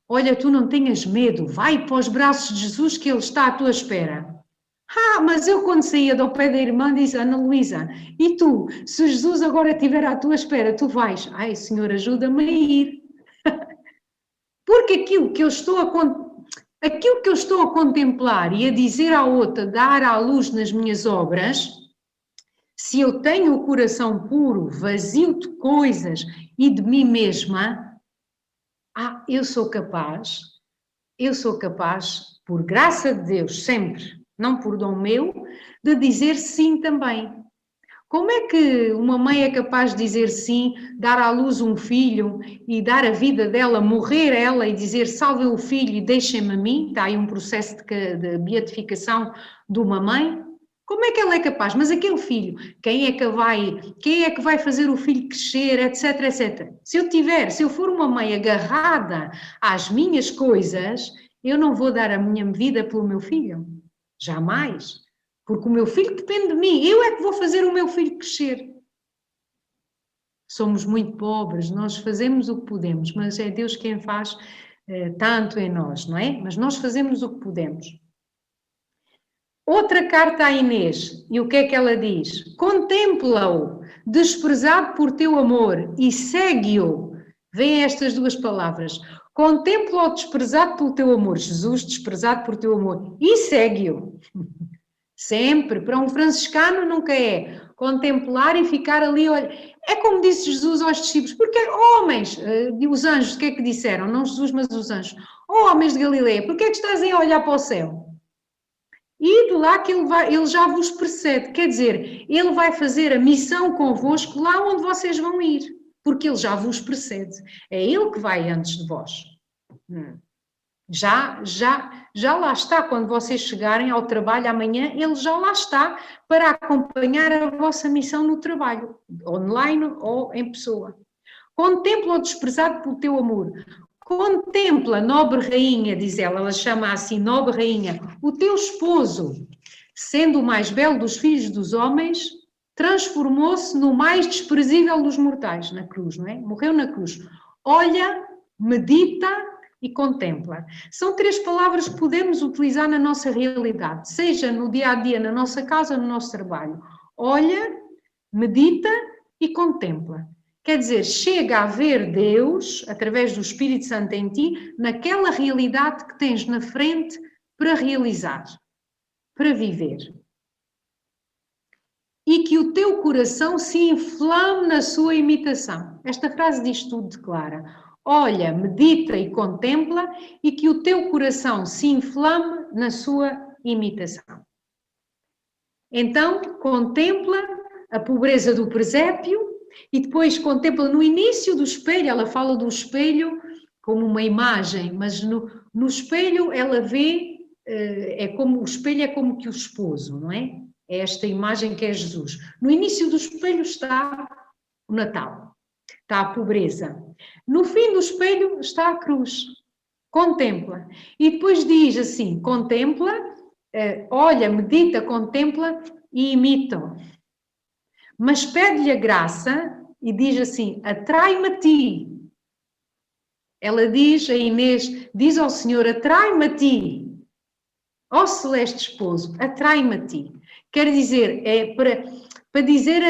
olha, tu não tenhas medo, vai para os braços de Jesus que Ele está à tua espera. Mas eu quando saía do pé da irmã disse, Ana Luísa, e tu, se Jesus agora estiver à tua espera, tu vais? Ai, Senhor, ajuda-me a ir. Porque aquilo que eu estou a contemplar e a dizer à outra, dar à luz nas minhas obras, se eu tenho o coração puro, vazio de coisas e de mim mesma, eu sou capaz, por graça de Deus, sempre, não por dom meu, de dizer sim também. Como é que uma mãe é capaz de dizer sim, dar à luz um filho e dar a vida dela, morrer ela e dizer salve o filho e deixem-me a mim? Está aí um processo de beatificação de uma mãe. Como é que ela é capaz? Mas aquele filho, quem é que vai fazer o filho crescer, etc, etc. Se eu for uma mãe agarrada às minhas coisas, eu não vou dar a minha vida pelo meu filho. Jamais. Porque o meu filho depende de mim. Eu é que vou fazer o meu filho crescer. Somos muito pobres, nós fazemos o que podemos, mas é Deus quem faz tanto em nós, não é? Mas nós fazemos o que podemos. Outra carta à Inês, e o que é que ela diz? Contempla-o, desprezado por teu amor, e segue-o. Vêm estas duas palavras. Contempla-o, desprezado pelo teu amor. Jesus, desprezado por teu amor. E segue-o. Sempre. Para um franciscano nunca é contemplar e ficar ali. Olha. É como disse Jesus aos discípulos. Porque homens, os anjos, o que é que disseram? Não Jesus, mas os anjos. Homens de Galileia, porque é que estás aí a olhar para o céu? E de lá que ele já vos precede. Quer dizer, ele vai fazer a missão convosco lá onde vocês vão ir. Porque ele já vos precede. É ele que vai antes de vós. Já lá está. Quando vocês chegarem ao trabalho amanhã, ele já lá está para acompanhar a vossa missão no trabalho. Online ou em pessoa. Contempla o desprezado pelo teu amor. Contempla, nobre rainha, diz ela chama assim, nobre rainha, o teu esposo, sendo o mais belo dos filhos dos homens, transformou-se no mais desprezível dos mortais, na cruz, não é? Morreu na cruz. Olha, medita e contempla. São 3 palavras que podemos utilizar na nossa realidade, seja no dia a dia, na nossa casa, no nosso trabalho. Olha, medita e contempla. Quer dizer, chega a ver Deus, através do Espírito Santo em ti, naquela realidade que tens na frente para realizar, para viver. e que o teu coração se inflame na sua imitação. Esta frase diz tudo, declara. Olha, medita e contempla e que o teu coração se inflame na sua imitação. Então, contempla a pobreza do presépio e depois contempla no início do espelho, ela fala do espelho como uma imagem, mas no espelho ela vê, o espelho é como que o esposo, não é? É esta imagem que é Jesus. No início do espelho está o Natal, está a pobreza. No fim do espelho está a cruz. Contempla. E depois diz assim, contempla, olha, medita, contempla e imita. Mas pede-lhe a graça e diz assim, atrai-me a ti. Ela diz, a Inês, diz ao Senhor, atrai-me a ti. Ó celeste esposo, atrai-me a ti. Quer dizer, é para dizer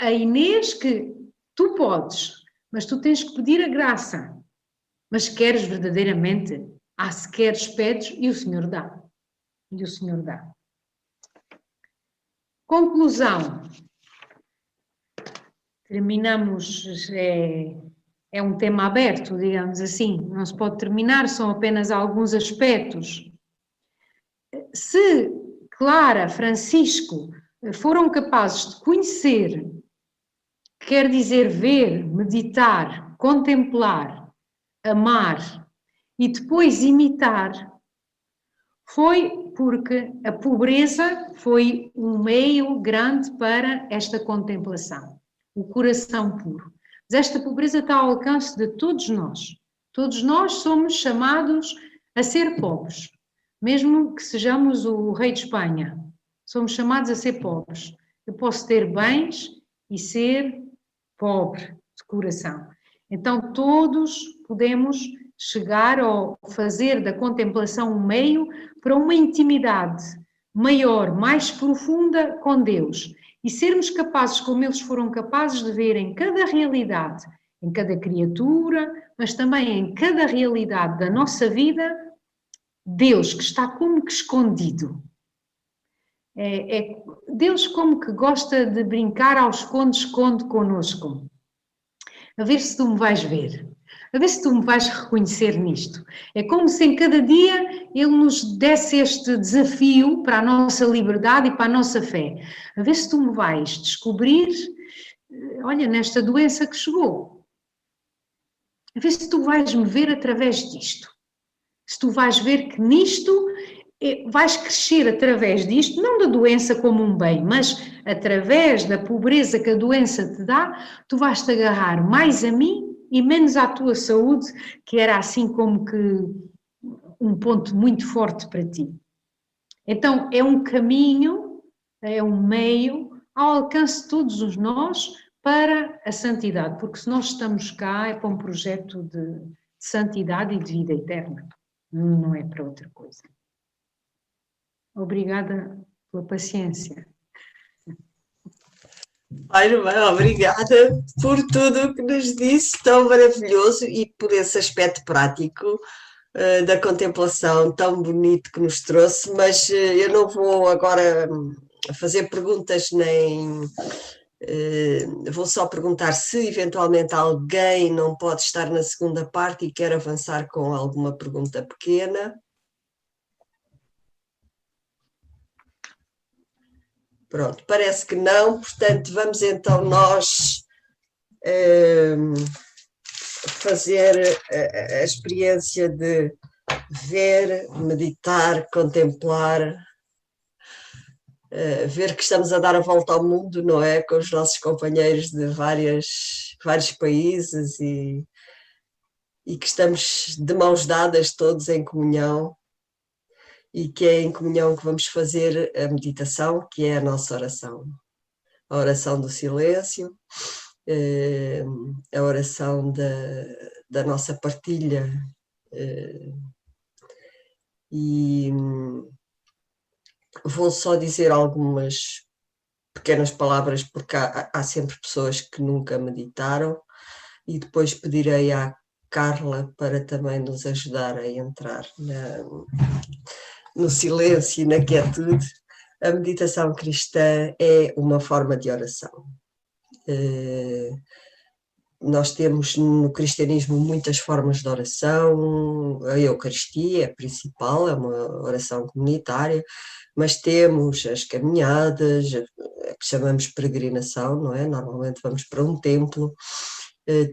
a Inês que tu podes, mas tu tens que pedir a graça. Mas queres verdadeiramente? Se queres, pedes e o Senhor dá. E o Senhor dá. Conclusão. Terminamos, é um tema aberto, digamos assim. Não se pode terminar, são apenas alguns aspectos. Se Clara, Francisco foram capazes de conhecer, quer dizer ver, meditar, contemplar, amar e depois imitar, foi porque a pobreza foi um meio grande para esta contemplação, o coração puro. Mas esta pobreza está ao alcance de todos nós. Todos nós somos chamados a ser pobres, mesmo que sejamos o rei de Espanha. Somos chamados a ser pobres. Eu posso ter bens e ser pobre de coração. Então todos podemos chegar ou fazer da contemplação um meio para uma intimidade maior, mais profunda com Deus e sermos capazes, como eles foram capazes de ver em cada realidade, em cada criatura, mas também em cada realidade da nossa vida, Deus que está como que escondido. Deus como que gosta de brincar ao esconde-esconde connosco. A ver se tu me vais ver. A ver se tu me vais reconhecer nisto. É como se em cada dia Ele nos desse este desafio para a nossa liberdade e para a nossa fé. A ver se tu me vais descobrir, olha, nesta doença que chegou. A ver se tu vais me ver através disto. Se tu vais ver que nisto vais crescer através disto, não da doença como um bem, mas através da pobreza que a doença te dá, tu vais-te agarrar mais a mim e menos à tua saúde, que era assim como que um ponto muito forte para ti. Então é um caminho, é um meio ao alcance de todos os nós para a santidade, porque se nós estamos cá é para um projeto de santidade e de vida eterna, não é para outra coisa. Obrigada pela paciência. Ai, irmã, obrigada por tudo o que nos disse, tão maravilhoso, e por esse aspecto prático da contemplação tão bonito que nos trouxe, mas eu não vou agora fazer perguntas nem... vou só perguntar se eventualmente alguém não pode estar na segunda parte e quer avançar com alguma pergunta pequena. Pronto, parece que não, portanto vamos então nós fazer a experiência de ver, meditar, contemplar, ver que estamos a dar a volta ao mundo, não é? Com os nossos companheiros de vários países e que estamos de mãos dadas todos em comunhão. E que é em comunhão que vamos fazer a meditação, que é a nossa oração. A oração do silêncio, a oração da nossa partilha. E vou só dizer algumas pequenas palavras, porque há sempre pessoas que nunca meditaram, e depois pedirei à Carla para também nos ajudar a entrar no silêncio e na quietude. A meditação cristã é uma forma de oração. Nós temos no cristianismo muitas formas de oração, a Eucaristia é a principal, é uma oração comunitária, mas temos as caminhadas, que chamamos peregrinação, não é? Normalmente vamos para um templo,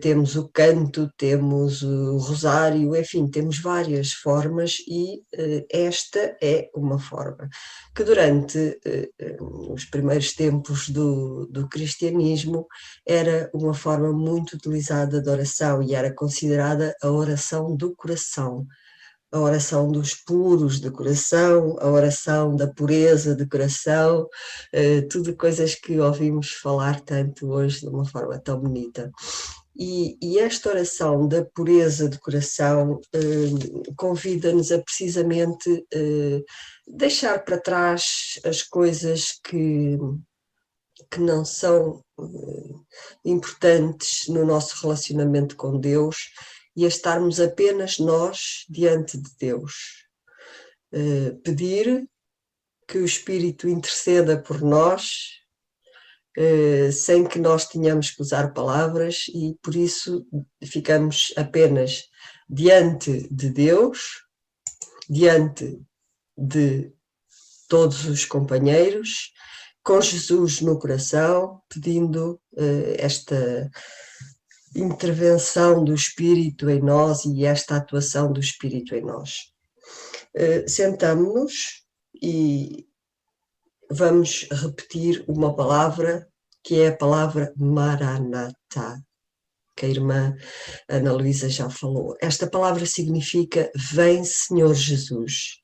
temos o canto, temos o rosário, enfim, temos várias formas e esta é uma forma que durante os primeiros tempos do cristianismo era uma forma muito utilizada de oração e era considerada a oração do coração. A oração dos puros de coração, a oração da pureza de coração, tudo coisas que ouvimos falar tanto hoje de uma forma tão bonita. E esta oração da pureza de coração convida-nos a precisamente deixar para trás as coisas que não são importantes no nosso relacionamento com Deus e a estarmos apenas nós diante de Deus. Pedir que o Espírito interceda por nós, sem que nós tenhamos que usar palavras, e por isso ficamos apenas diante de Deus, diante de todos os companheiros, com Jesus no coração, pedindo esta intervenção do Espírito em nós e esta atuação do Espírito em nós. Sentamo-nos e vamos repetir uma palavra que é a palavra Maranatha, que a irmã Ana Luísa já falou. Esta palavra significa Vem Senhor Jesus.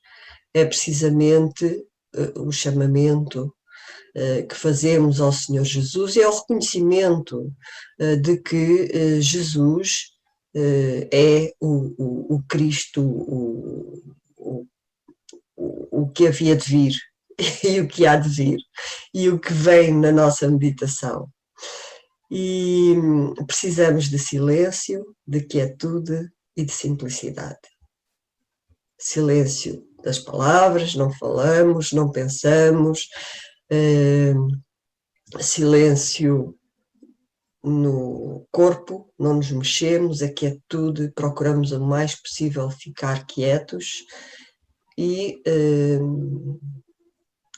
É precisamente o chamamento que fazemos ao Senhor Jesus e é o reconhecimento de que Jesus é o Cristo, o que havia de vir e o que há de vir e o que vem na nossa meditação. E precisamos de silêncio, de quietude e de simplicidade. Silêncio das palavras, não falamos, não pensamos, silêncio no corpo, não nos mexemos, a quietude, procuramos o mais possível ficar quietos e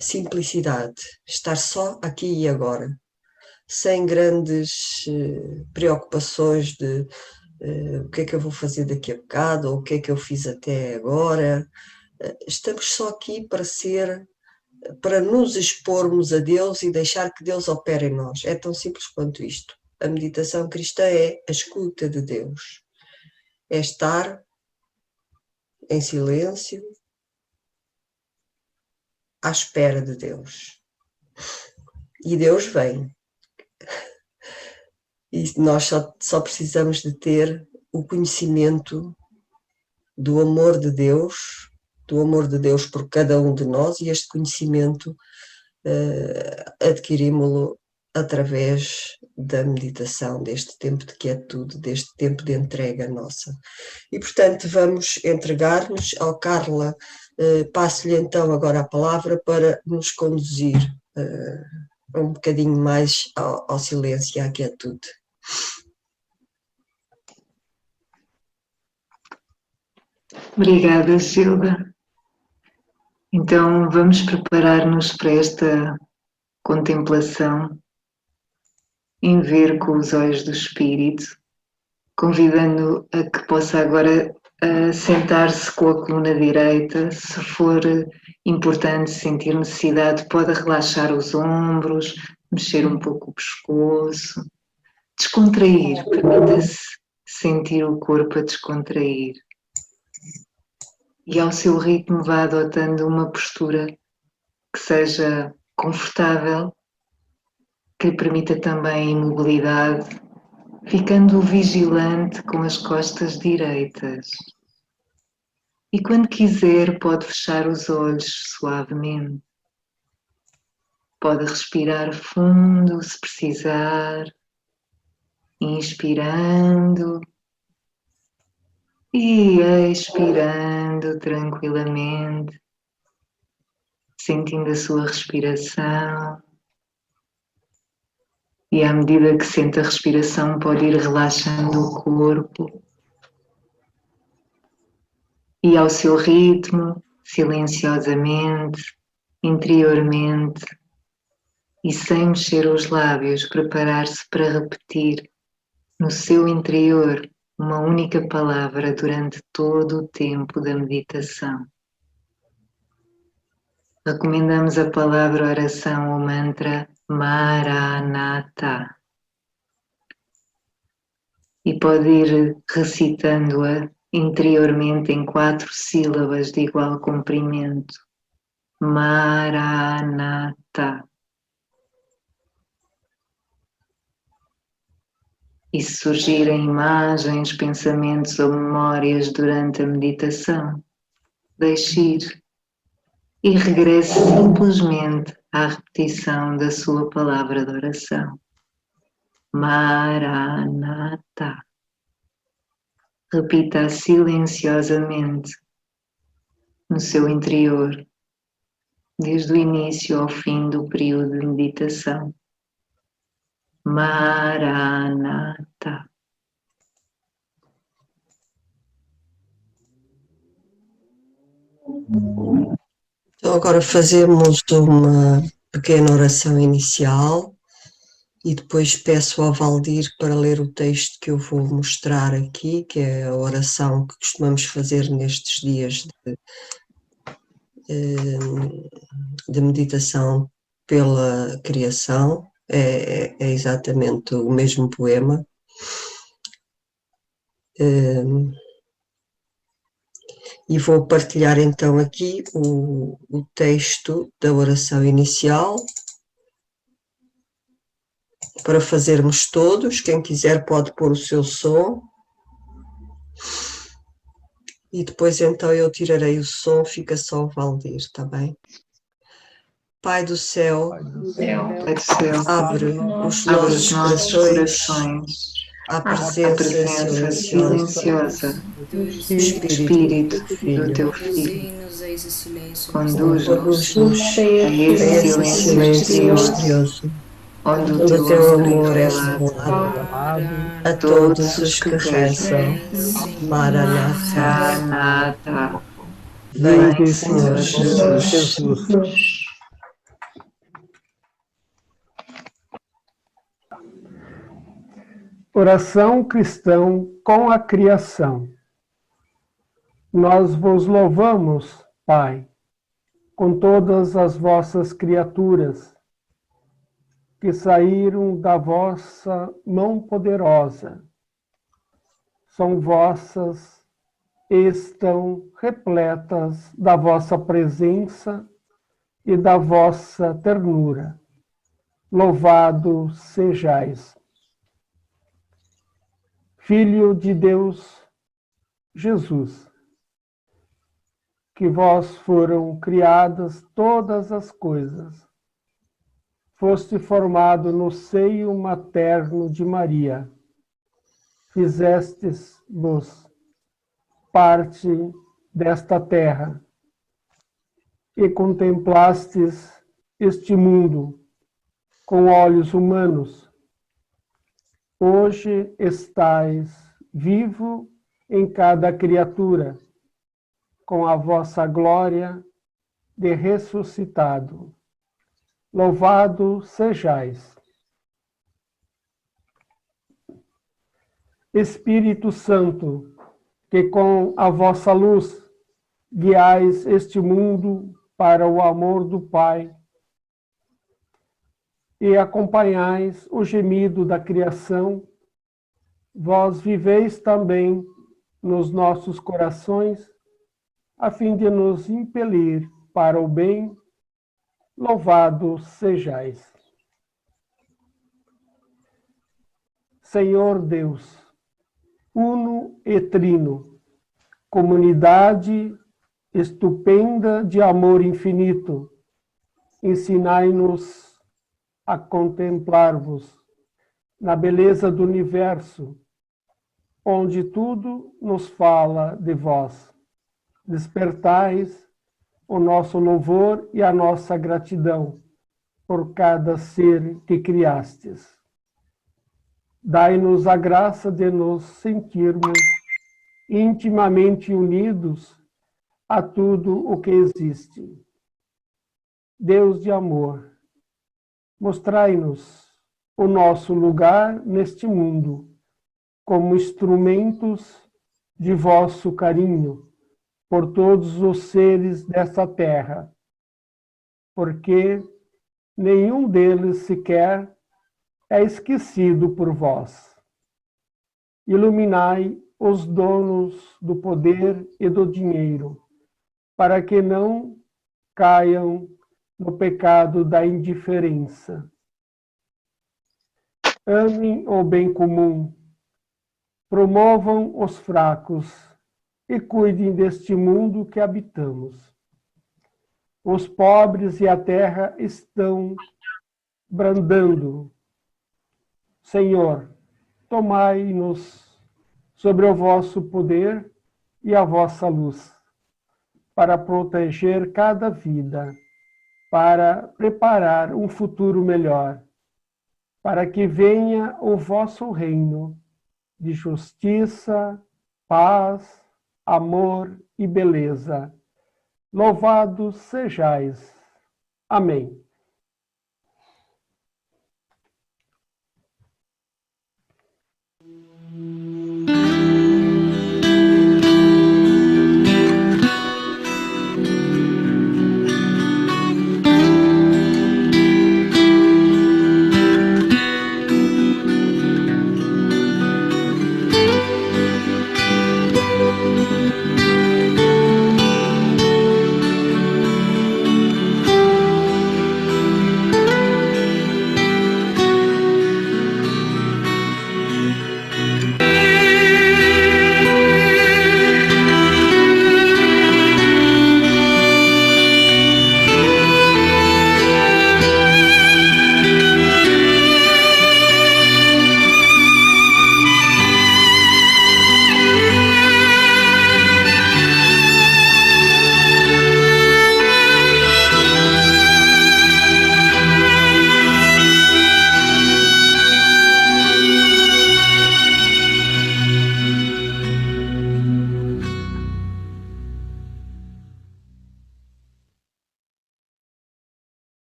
simplicidade, estar só aqui e agora, sem grandes preocupações de o que é que eu vou fazer daqui a bocado, ou o que é que eu fiz até agora. Estamos só aqui para nos expormos a Deus e deixar que Deus opere em nós. É tão simples quanto isto. A meditação cristã é a escuta de Deus. É estar em silêncio, à espera de Deus. E Deus vem. E nós só precisamos de ter o conhecimento do amor de Deus por cada um de nós, e este conhecimento adquirimos-lo através da meditação, deste tempo de quietude, deste tempo de entrega nossa. E, portanto, vamos entregar-nos ao Carla. Passo-lhe então agora a palavra para nos conduzir um bocadinho mais ao silêncio e à quietude. Obrigada, Gilda. Então vamos preparar-nos para esta contemplação em ver com os olhos do Espírito, convidando a que possa agora sentar-se com a coluna direita. Se for importante sentir necessidade, pode relaxar os ombros, mexer um pouco o pescoço, descontrair, permita-se sentir o corpo a descontrair. E ao seu ritmo vá adotando uma postura que seja confortável, que lhe permita também imobilidade, ficando vigilante com as costas direitas. E quando quiser pode fechar os olhos suavemente. Pode respirar fundo se precisar, inspirando e expirando tranquilamente, sentindo a sua respiração. E à medida que sente a respiração, pode ir relaxando o corpo. E ao seu ritmo, silenciosamente, interiormente, e sem mexer os lábios, preparar-se para repetir no seu interior uma única palavra durante todo o tempo da meditação. Recomendamos a palavra oração ou mantra Maranatha. E pode ir recitando-a interiormente em 4 sílabas de igual comprimento. Maranatha. E se surgirem imagens, pensamentos ou memórias durante a meditação, deixe ir e regresse simplesmente à repetição da sua palavra de oração. Maranatha. Repita silenciosamente no seu interior, desde o início ao fim do período de meditação. Maranatha. Então agora fazemos uma pequena oração inicial e depois peço ao Valdir para ler o texto que eu vou mostrar aqui, que é a oração que costumamos fazer nestes dias de meditação pela criação. É exatamente o mesmo poema. E vou partilhar então aqui o texto da oração inicial para fazermos todos. Quem quiser pode pôr o seu som. E depois então eu tirarei o som, fica só o Valdir, está bem? Pai do céu, abre os nossos corações à presença silenciosa do Espírito do Teu Filho. Conduz-nos a esse silêncio misterioso, onde o Teu amor é revelado a todos os que rezam. Maranatha. Vem, Senhor Jesus. Oração cristã com a criação. Nós vos louvamos, Pai, com todas as vossas criaturas que saíram da vossa mão poderosa. São vossas e estão repletas da vossa presença e da vossa ternura. Louvado sejais. Filho de Deus, Jesus, que vós foram criadas todas as coisas, foste formado no seio materno de Maria, fizestes-vos parte desta terra e contemplastes este mundo com olhos humanos. Hoje estais vivo em cada criatura, com a vossa glória de ressuscitado. Louvado sejais. Espírito Santo, que com a vossa luz guiais este mundo para o amor do Pai, e acompanhais o gemido da criação, vós viveis também nos nossos corações, a fim de nos impelir para o bem. Louvado sejais. Senhor Deus, uno e trino, comunidade estupenda de amor infinito, ensinai-nos a contemplar-vos na beleza do universo, onde tudo nos fala de vós. Despertais o nosso louvor e a nossa gratidão por cada ser que criastes. Dai-nos a graça de nos sentirmos intimamente unidos a tudo o que existe. Deus de amor, mostrai-nos o nosso lugar neste mundo como instrumentos de vosso carinho por todos os seres desta terra, porque nenhum deles sequer é esquecido por vós. Iluminai os donos do poder e do dinheiro, para que não caiam no pecado da indiferença. Amem o bem comum, promovam os fracos e cuidem deste mundo que habitamos. Os pobres e a terra estão bradando. Senhor, tomai-nos sobre o vosso poder e a vossa luz, para proteger cada vida, para preparar um futuro melhor, para que venha o vosso reino de justiça, paz, amor e beleza. Louvados sejais. Amém.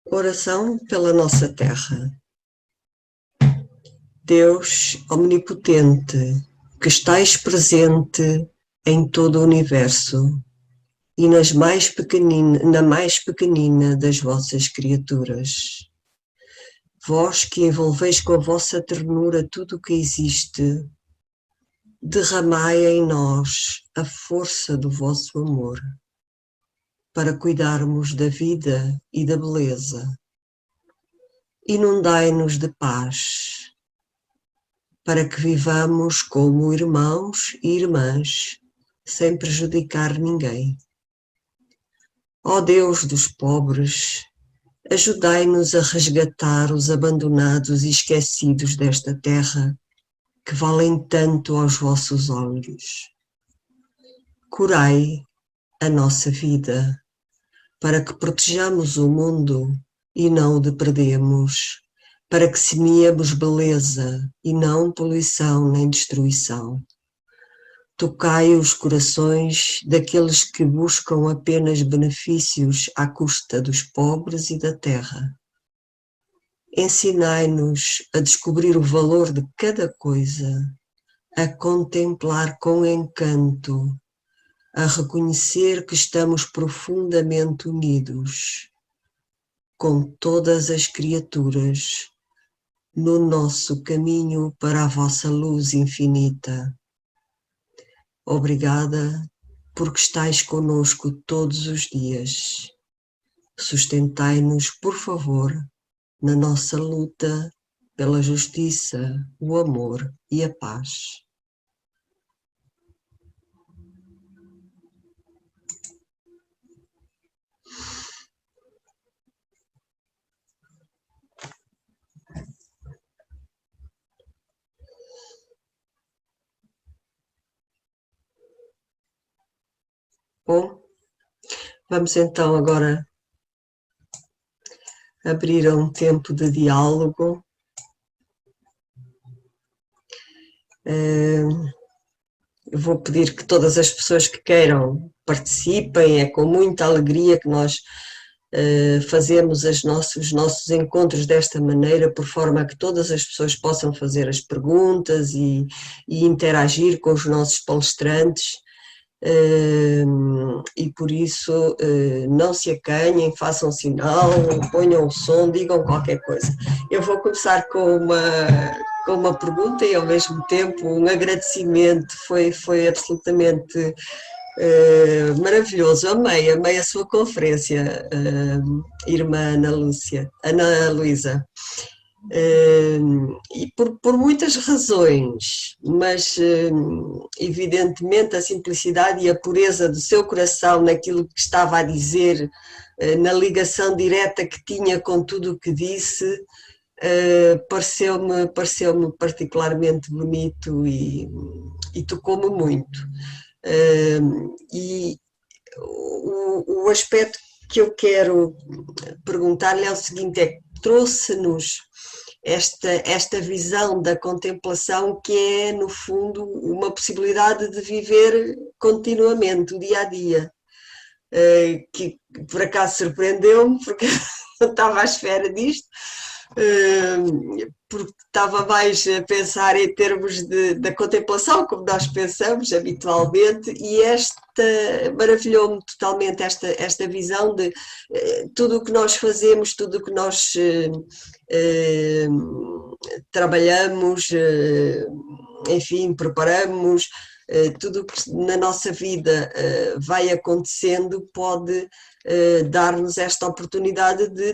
Oração pela nossa terra. Deus omnipotente, que estais presente em todo o universo e na mais pequenina das vossas criaturas. Vós que envolveis com a vossa ternura tudo o que existe, derramai em nós a força do vosso amor, para cuidarmos da vida e da beleza. Inundai-nos de paz, para que vivamos como irmãos e irmãs, sem prejudicar ninguém. Ó Deus dos pobres, ajudai-nos a resgatar os abandonados e esquecidos desta terra, que valem tanto aos vossos olhos. Curai a nossa vida, para que protejamos o mundo e não o depredemos, para que semeemos beleza e não poluição nem destruição. Tocai os corações daqueles que buscam apenas benefícios à custa dos pobres e da terra. Ensinai-nos a descobrir o valor de cada coisa, a contemplar com encanto, a reconhecer que estamos profundamente unidos com todas as criaturas no nosso caminho para a vossa luz infinita. Obrigada porque estais conosco todos os dias. Sustentai-nos, por favor, na nossa luta pela justiça, o amor e a paz. Bom, vamos então agora abrir um tempo de diálogo. Eu vou pedir que todas as pessoas que queiram participem, é com muita alegria que nós fazemos os nossos encontros desta maneira, por forma a que todas as pessoas possam fazer as perguntas e interagir com os nossos palestrantes. E por isso não se acanhem, façam sinal, ponham o som, digam qualquer coisa. Eu vou começar com uma pergunta e ao mesmo tempo um agradecimento. Foi absolutamente maravilhoso, amei a sua conferência, irmã Ana Luísa. E por muitas razões, mas evidentemente a simplicidade e a pureza do seu coração naquilo que estava a dizer, na ligação direta que tinha com tudo o que disse, pareceu-me particularmente bonito e tocou-me muito. E o aspecto que eu quero perguntar-lhe é o seguinte, é que trouxe-nos esta visão da contemplação, que é, no fundo, uma possibilidade de viver continuamente, o dia a dia, que por acaso surpreendeu-me, porque não estava à espera disto, porque estava mais a pensar em termos da contemplação, como nós pensamos habitualmente, e maravilhou-me totalmente esta visão de tudo o que nós fazemos, tudo o que nós trabalhamos, enfim, preparamos, tudo o que na nossa vida vai acontecendo pode dar-nos esta oportunidade de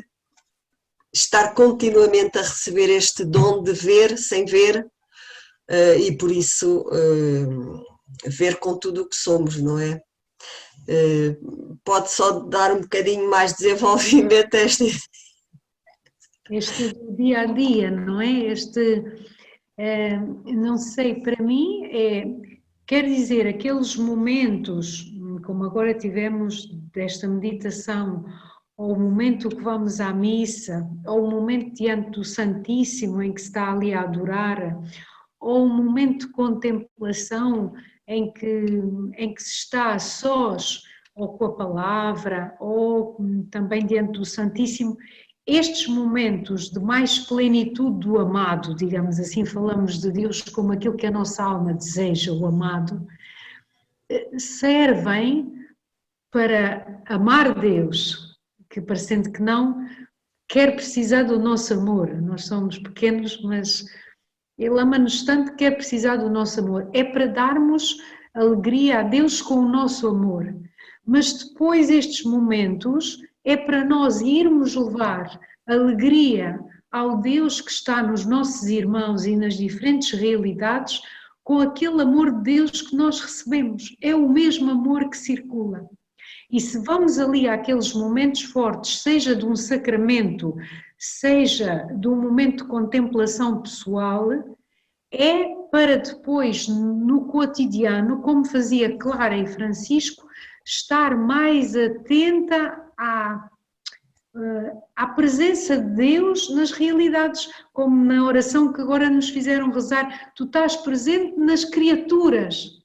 estar continuamente a receber este dom de ver sem ver, e por isso ver com tudo o que somos, não é? Pode só dar um bocadinho mais de desenvolvimento a este dia a dia, não é? Não sei, para mim quer dizer, aqueles momentos, como agora tivemos desta meditação, ou o momento que vamos à missa, ou o momento diante do Santíssimo em que se está ali a adorar, ou o momento de contemplação em que se está a sós, ou com a palavra, ou também diante do Santíssimo, estes momentos de mais plenitude do amado, digamos assim, falamos de Deus como aquilo que a nossa alma deseja, o amado, servem para amar Deus, que parecendo que não, quer precisar do nosso amor. Nós somos pequenos, mas Ele ama-nos tanto que quer precisar do nosso amor. É para darmos alegria a Deus com o nosso amor. Mas depois estes momentos é para nós irmos levar alegria ao Deus que está nos nossos irmãos e nas diferentes realidades com aquele amor de Deus que nós recebemos. É o mesmo amor que circula. E se vamos ali àqueles momentos fortes, seja de um sacramento, seja de um momento de contemplação pessoal, é para depois, no cotidiano, como fazia Clara e Francisco, estar mais atenta à presença de Deus nas realidades, como na oração que agora nos fizeram rezar, tu estás presente nas criaturas.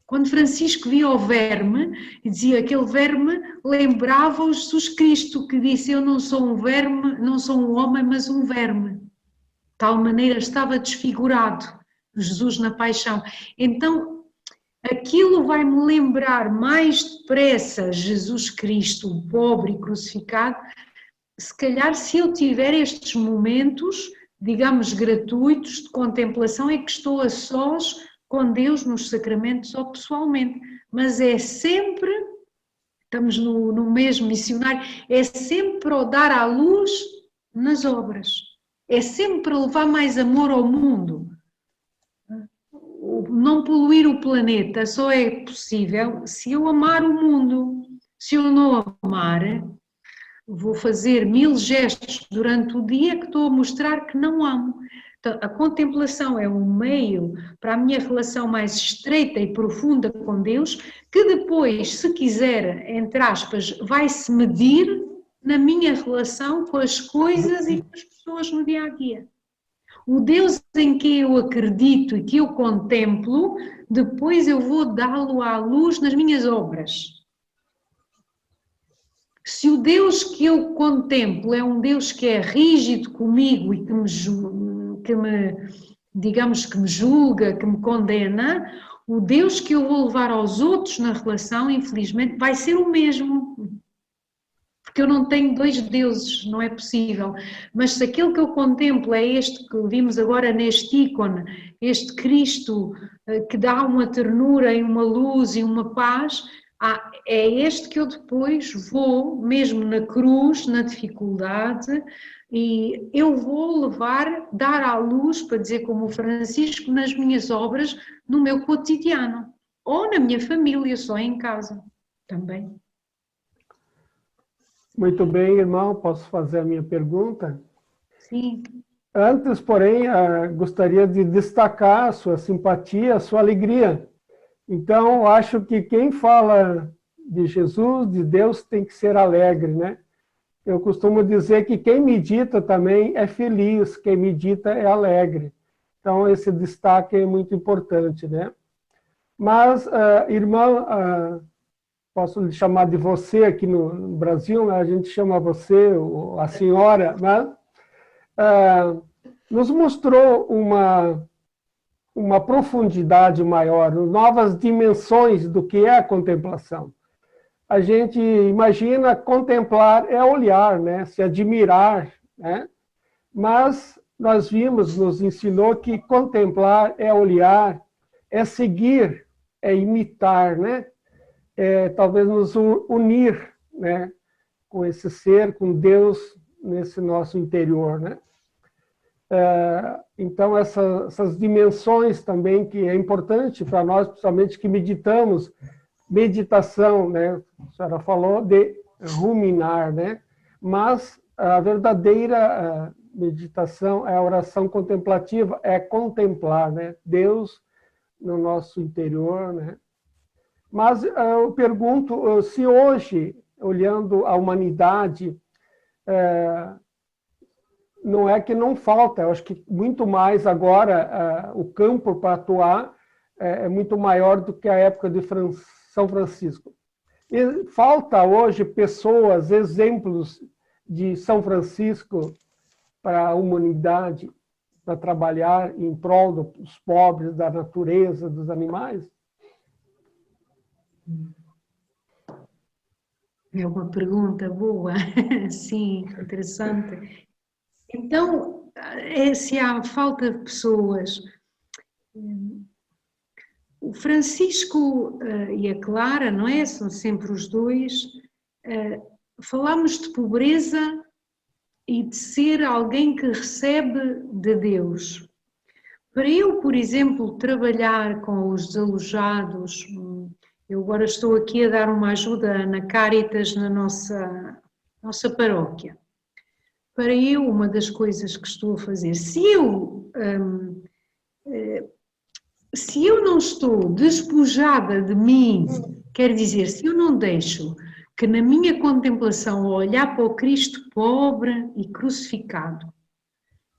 Quando Francisco via o verme, e dizia que aquele verme lembrava o Jesus Cristo, que disse, eu não sou um verme, não sou um homem, mas um verme. De tal maneira estava desfigurado, Jesus na paixão. Então, aquilo vai-me lembrar mais depressa Jesus Cristo, o pobre e crucificado, se calhar se eu tiver estes momentos, digamos, gratuitos de contemplação, é que estou a sós com Deus nos sacramentos ou pessoalmente, mas é sempre, estamos no mesmo missionário, é sempre ao dar à luz nas obras, é sempre levar mais amor ao mundo. Não poluir o planeta só é possível se eu amar o mundo. Se eu não amar, vou fazer 1000 gestos durante o dia que estou a mostrar que não amo. Então, a contemplação é um meio para a minha relação mais estreita e profunda com Deus, que depois, se quiser, entre aspas, vai-se medir na minha relação com as coisas e com as pessoas no dia a dia. O Deus em que eu acredito e que eu contemplo, depois eu vou dá-lo à luz nas minhas obras. Se o Deus que eu contemplo é um Deus que é rígido comigo e que me julga, que me condena, o Deus que eu vou levar aos outros na relação, infelizmente, vai ser o mesmo. Porque eu não tenho 2 deuses, não é possível. Mas se aquele que eu contemplo é este que vimos agora neste ícone, este Cristo que dá uma ternura e uma luz e uma paz, é este que eu depois vou, mesmo na cruz, na dificuldade, e eu vou dar à luz, para dizer como o Francisco, nas minhas obras, no meu cotidiano. Ou na minha família, só em casa também. Muito bem, irmão, posso fazer a minha pergunta? Sim. Antes, porém, gostaria de destacar a sua simpatia, a sua alegria. Então, acho que quem fala de Jesus, de Deus, tem que ser alegre, né? Eu costumo dizer que quem medita também é feliz, quem medita é alegre. Então, esse destaque é muito importante, né? Mas, irmã, posso lhe chamar de você aqui no Brasil, né? A gente chama você, a senhora, né? Nos mostrou uma profundidade maior, novas dimensões do que é a contemplação. A gente imagina contemplar é olhar, né? Se admirar, né? Mas nós vimos, nos ensinou que contemplar é olhar, é seguir, é imitar, né? Talvez nos unir, né, com esse ser, com Deus nesse nosso interior, né? Então, essas dimensões também que é importante para nós, principalmente que meditamos, meditação, né? A senhora falou de ruminar, né? Mas a verdadeira meditação é a oração contemplativa, é contemplar, né? Deus no nosso interior, né? Mas eu pergunto se hoje, olhando a humanidade, não é que não falta, eu acho que muito mais agora o campo para atuar é muito maior do que a época de São Francisco. E falta hoje pessoas, exemplos de São Francisco para a humanidade, para trabalhar em prol dos pobres, da natureza, dos animais? É uma pergunta boa, sim, interessante. Então, se há falta de pessoas, o Francisco e a Clara, não é? São sempre os dois, falamos de pobreza e de ser alguém que recebe de Deus. Para eu, por exemplo, trabalhar com os desalojados, eu agora estou aqui a dar uma ajuda na Cáritas, na nossa paróquia. Para eu, uma das coisas que estou a fazer, se eu não estou despojada de mim, quer dizer, se eu não deixo que na minha contemplação, ao olhar para o Cristo pobre e crucificado,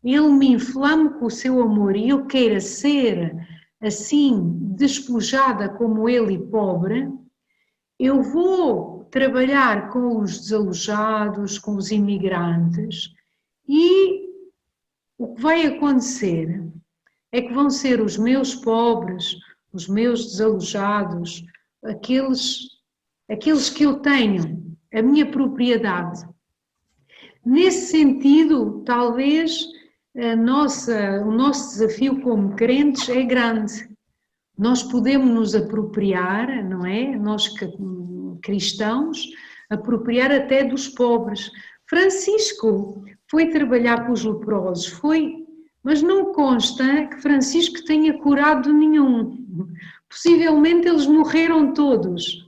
Ele me inflame com o seu amor e eu queira ser assim, despojada como Ele e pobre, eu vou trabalhar com os desalojados, com os imigrantes, e o que vai acontecer é que vão ser os meus pobres, os meus desalojados, aqueles que eu tenho, a minha propriedade. Nesse sentido, talvez o nosso desafio como crentes é grande, Nós podemos nos apropriar, não é? Nós cristãos, apropriar até dos pobres. Francisco foi trabalhar com os leprosos, mas não consta que Francisco tenha curado nenhum. Possivelmente eles morreram todos.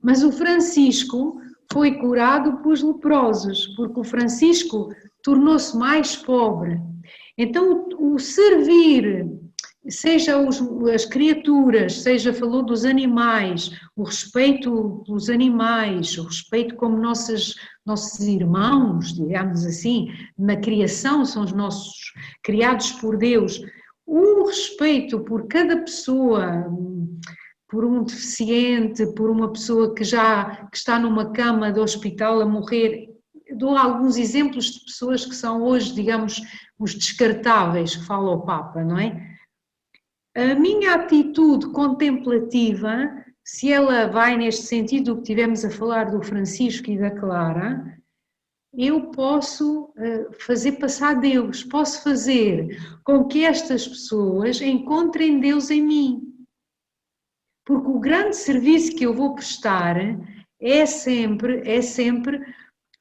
Mas o Francisco foi curado pelos leprosos, porque o Francisco tornou-se mais pobre. Então o servir, seja as criaturas, seja falou dos animais, o respeito pelos animais, o respeito como nossos irmãos, digamos assim, na criação são os nossos, criados por Deus, o respeito por cada pessoa, por um deficiente, por uma pessoa que está numa cama de hospital a morrer. Dou alguns exemplos de pessoas que são hoje, digamos, os descartáveis, que fala o Papa, não é? A minha atitude contemplativa, se ela vai neste sentido que tivemos a falar do Francisco e da Clara, eu posso fazer passar Deus, posso fazer com que estas pessoas encontrem Deus em mim. Porque o grande serviço que eu vou prestar é sempre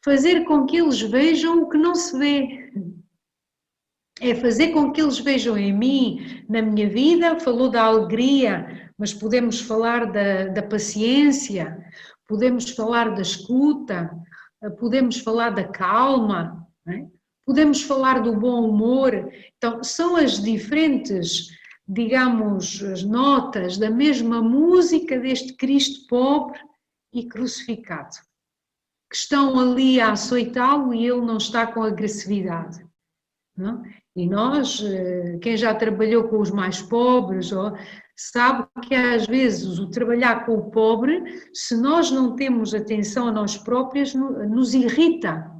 fazer com que eles vejam o que não se vê. É fazer com que eles vejam em mim, na minha vida, falou da alegria, mas podemos falar da paciência, podemos falar da escuta, podemos falar da calma, não é? Podemos falar do bom humor. Então, são as diferentes, digamos, as notas da mesma música deste Cristo pobre e crucificado, que estão ali a açoitá-lo e ele não está com agressividade. Não? E nós, quem já trabalhou com os mais pobres, sabe que às vezes o trabalhar com o pobre, se nós não temos atenção a nós próprios, nos irrita,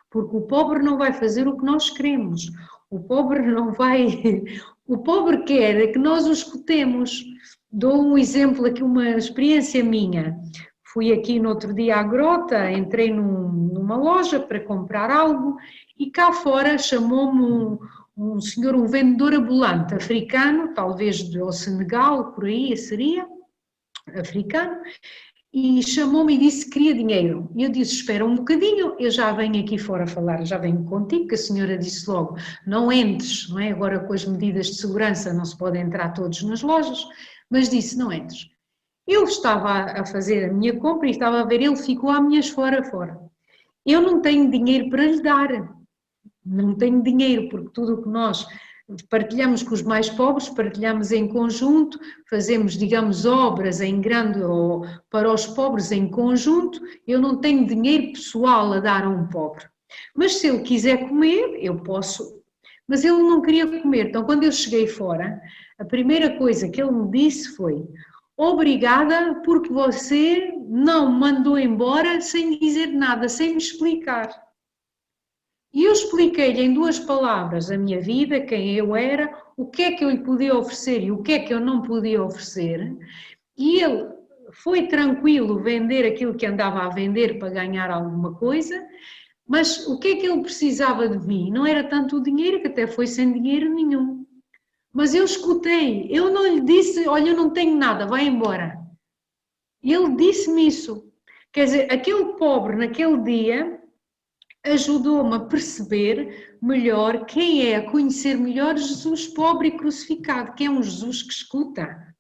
porque o pobre não vai fazer o que nós queremos, o pobre não vai, o pobre quer que nós o escutemos. Dou um exemplo aqui, uma experiência minha. Fui aqui no outro dia à Grota, entrei numa loja para comprar algo e cá fora chamou-me um senhor, um vendedor ambulante africano, talvez do Senegal, por aí seria, africano, e chamou-me e disse que queria dinheiro. E eu disse, espera um bocadinho, eu já venho aqui fora falar, já venho contigo, que a senhora disse logo, não entres, não é? Agora com as medidas de segurança não se pode entrar todos nas lojas, mas disse, não entres. Eu estava a fazer a minha compra e estava a ver, ele ficou à minha fora. Eu não tenho dinheiro para lhe dar, não tenho dinheiro, porque tudo o que nós partilhamos com os mais pobres, partilhamos em conjunto, fazemos, digamos, obras em grande ou para os pobres em conjunto, eu não tenho dinheiro pessoal a dar a um pobre. Mas se ele quiser comer, eu posso. Mas ele não queria comer, então quando eu cheguei fora, a primeira coisa que ele me disse foi: obrigada porque você não me mandou embora sem dizer nada, sem me explicar. E eu expliquei-lhe em 2 palavras a minha vida, quem eu era, o que é que eu lhe podia oferecer e o que é que eu não podia oferecer. E ele foi tranquilo vender aquilo que andava a vender para ganhar alguma coisa, mas o que é que ele precisava de mim? Não era tanto o dinheiro, que até foi sem dinheiro nenhum. Mas eu escutei, eu não lhe disse, olha, eu não tenho nada, vai embora. Ele disse-me isso. Quer dizer, aquele pobre naquele dia ajudou-me a perceber melhor quem é, a conhecer melhor Jesus pobre e crucificado, que é um Jesus que escuta.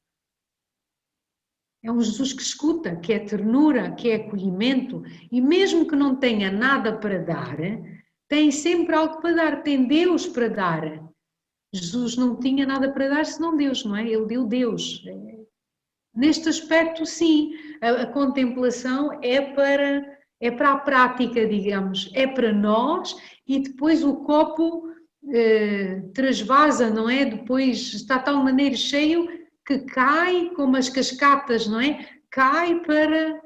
É um Jesus que escuta, que é ternura, que é acolhimento, e mesmo que não tenha nada para dar, tem sempre algo para dar, tem Deus para dar. Jesus não tinha nada para dar senão Deus, não é? Ele deu Deus. Neste aspecto, sim, a contemplação é para a prática, digamos, é para nós, e depois o copo trasvasa, não é? Depois está de tal maneira cheio que cai, como as cascatas, não é? Cai para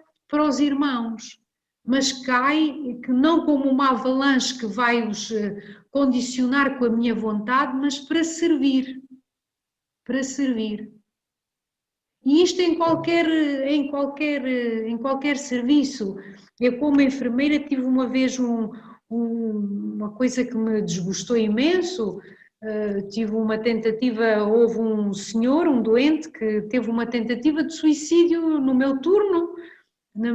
os irmãos, mas cai que não como uma avalanche que vai os condicionar com a minha vontade, mas para servir, E isto em qualquer serviço. Eu, como enfermeira, tive uma vez uma coisa que me desgostou imenso. tive uma tentativa, houve um senhor, um doente, que teve uma tentativa de suicídio no meu turno,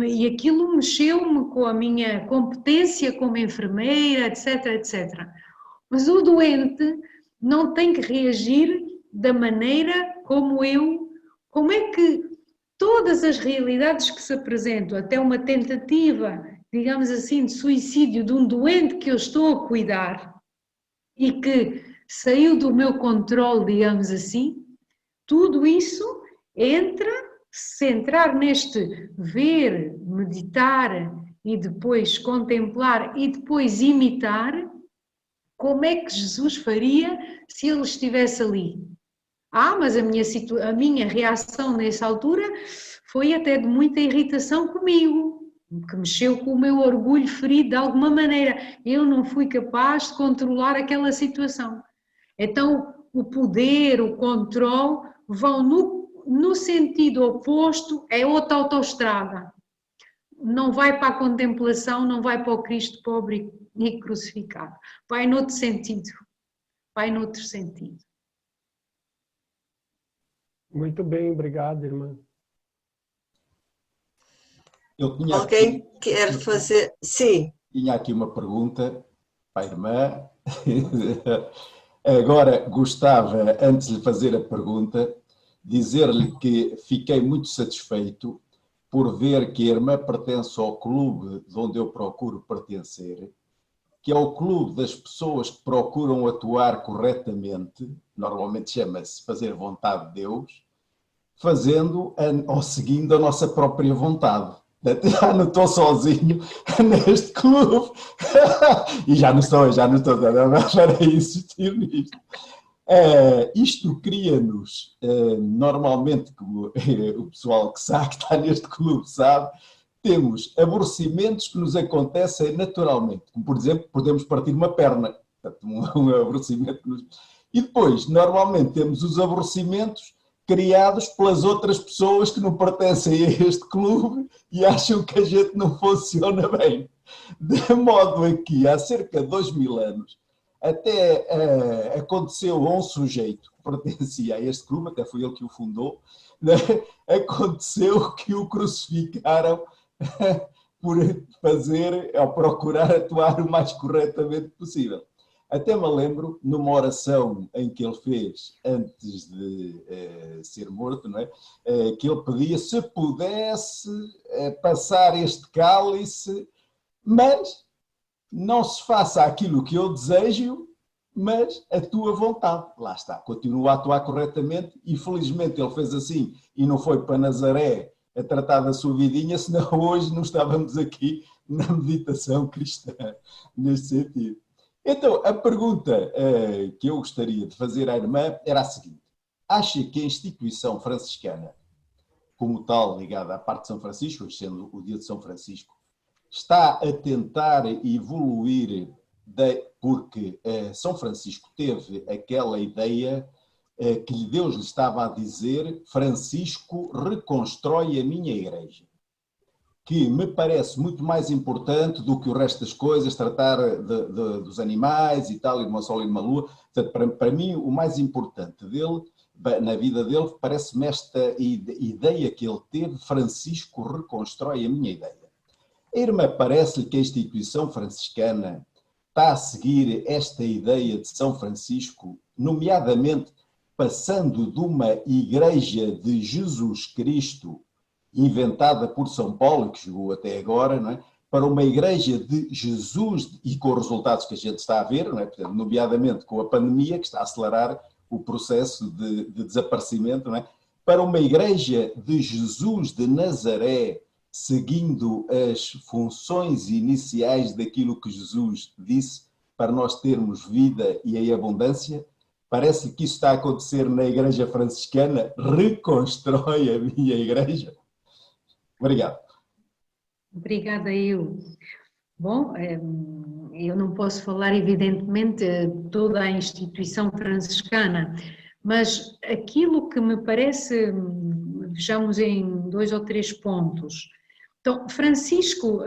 e aquilo mexeu-me com a minha competência como enfermeira, etc, etc. Mas o doente não tem que reagir da maneira como é que todas as realidades que se apresentam, até uma tentativa, digamos assim, de suicídio de um doente que eu estou a cuidar e que saiu do meu controle, digamos assim, tudo isso se entrar neste ver, meditar e depois contemplar e depois imitar, como é que Jesus faria se ele estivesse ali? Mas a minha reação nessa altura foi até de muita irritação comigo, que mexeu com o meu orgulho ferido de alguma maneira. Eu não fui capaz de controlar aquela situação. Então, o poder, o controle vão no sentido oposto, é outra autoestrada. Não vai para a contemplação, não vai para o Cristo pobre e crucificado. Vai noutro sentido. Muito bem, obrigado, irmã. Alguém quer fazer? Sim. Tinha aqui uma pergunta para a irmã. Agora gostava, antes de lhe fazer a pergunta, dizer-lhe que fiquei muito satisfeito por ver que a irmã pertence ao clube de onde eu procuro pertencer, que é o clube das pessoas que procuram atuar corretamente, normalmente chama-se fazer vontade de Deus, fazendo ou seguindo a nossa própria vontade. Já não estou sozinho neste clube. E já não estou para insistir nisto. Isto cria-nos, normalmente, como o pessoal que sabe, que está neste clube sabe, temos aborrecimentos que nos acontecem naturalmente, como por exemplo, podemos partir uma perna, portanto, um aborrecimento que nos... E depois, normalmente, temos os aborrecimentos criados pelas outras pessoas que não pertencem a este clube e acham que a gente não funciona bem. De modo a que, há cerca de 2000 anos, até aconteceu a um sujeito que pertencia a este clube, até foi ele que o fundou, né? Aconteceu que o crucificaram por fazer, ou procurar atuar o mais corretamente possível. Até me lembro, numa oração em que ele fez antes de ser morto, não é? Que ele pedia se pudesse passar este cálice, mas não se faça aquilo que eu desejo, mas a tua vontade. Lá está, continua a atuar corretamente e felizmente ele fez assim e não foi para Nazaré a tratar da sua vidinha, senão hoje não estávamos aqui na meditação cristã, neste sentido. Então, a pergunta que eu gostaria de fazer à irmã era a seguinte: acha que a instituição franciscana, como tal, ligada à parte de São Francisco, hoje sendo o dia de São Francisco, está a tentar evoluir, porque São Francisco teve aquela ideia que Deus lhe estava a dizer: Francisco, reconstrói a minha igreja, que me parece muito mais importante do que o resto das coisas, tratar dos animais e tal, irmão Sol e irmã Lua. Portanto, para mim, o mais importante dele, na vida dele, parece-me esta ideia que ele teve: Francisco, reconstrói a minha ideia. A irmã, parece-lhe que a instituição franciscana está a seguir esta ideia de São Francisco, nomeadamente passando de uma igreja de Jesus Cristo, inventada por São Paulo, que chegou até agora, não é? Para uma igreja de Jesus, e com os resultados que a gente está a ver, não é? Portanto, nomeadamente com a pandemia, que está a acelerar o processo de desaparecimento, não é? Para uma igreja de Jesus de Nazaré, seguindo as funções iniciais daquilo que Jesus disse para nós termos vida e em abundância. Parece que isso está a acontecer na igreja franciscana. Reconstrói a minha igreja. Obrigado. Obrigada eu. Bom, eu não posso falar evidentemente toda a instituição franciscana, mas aquilo que me parece, vejamos em 2 ou 3 pontos. Então, Francisco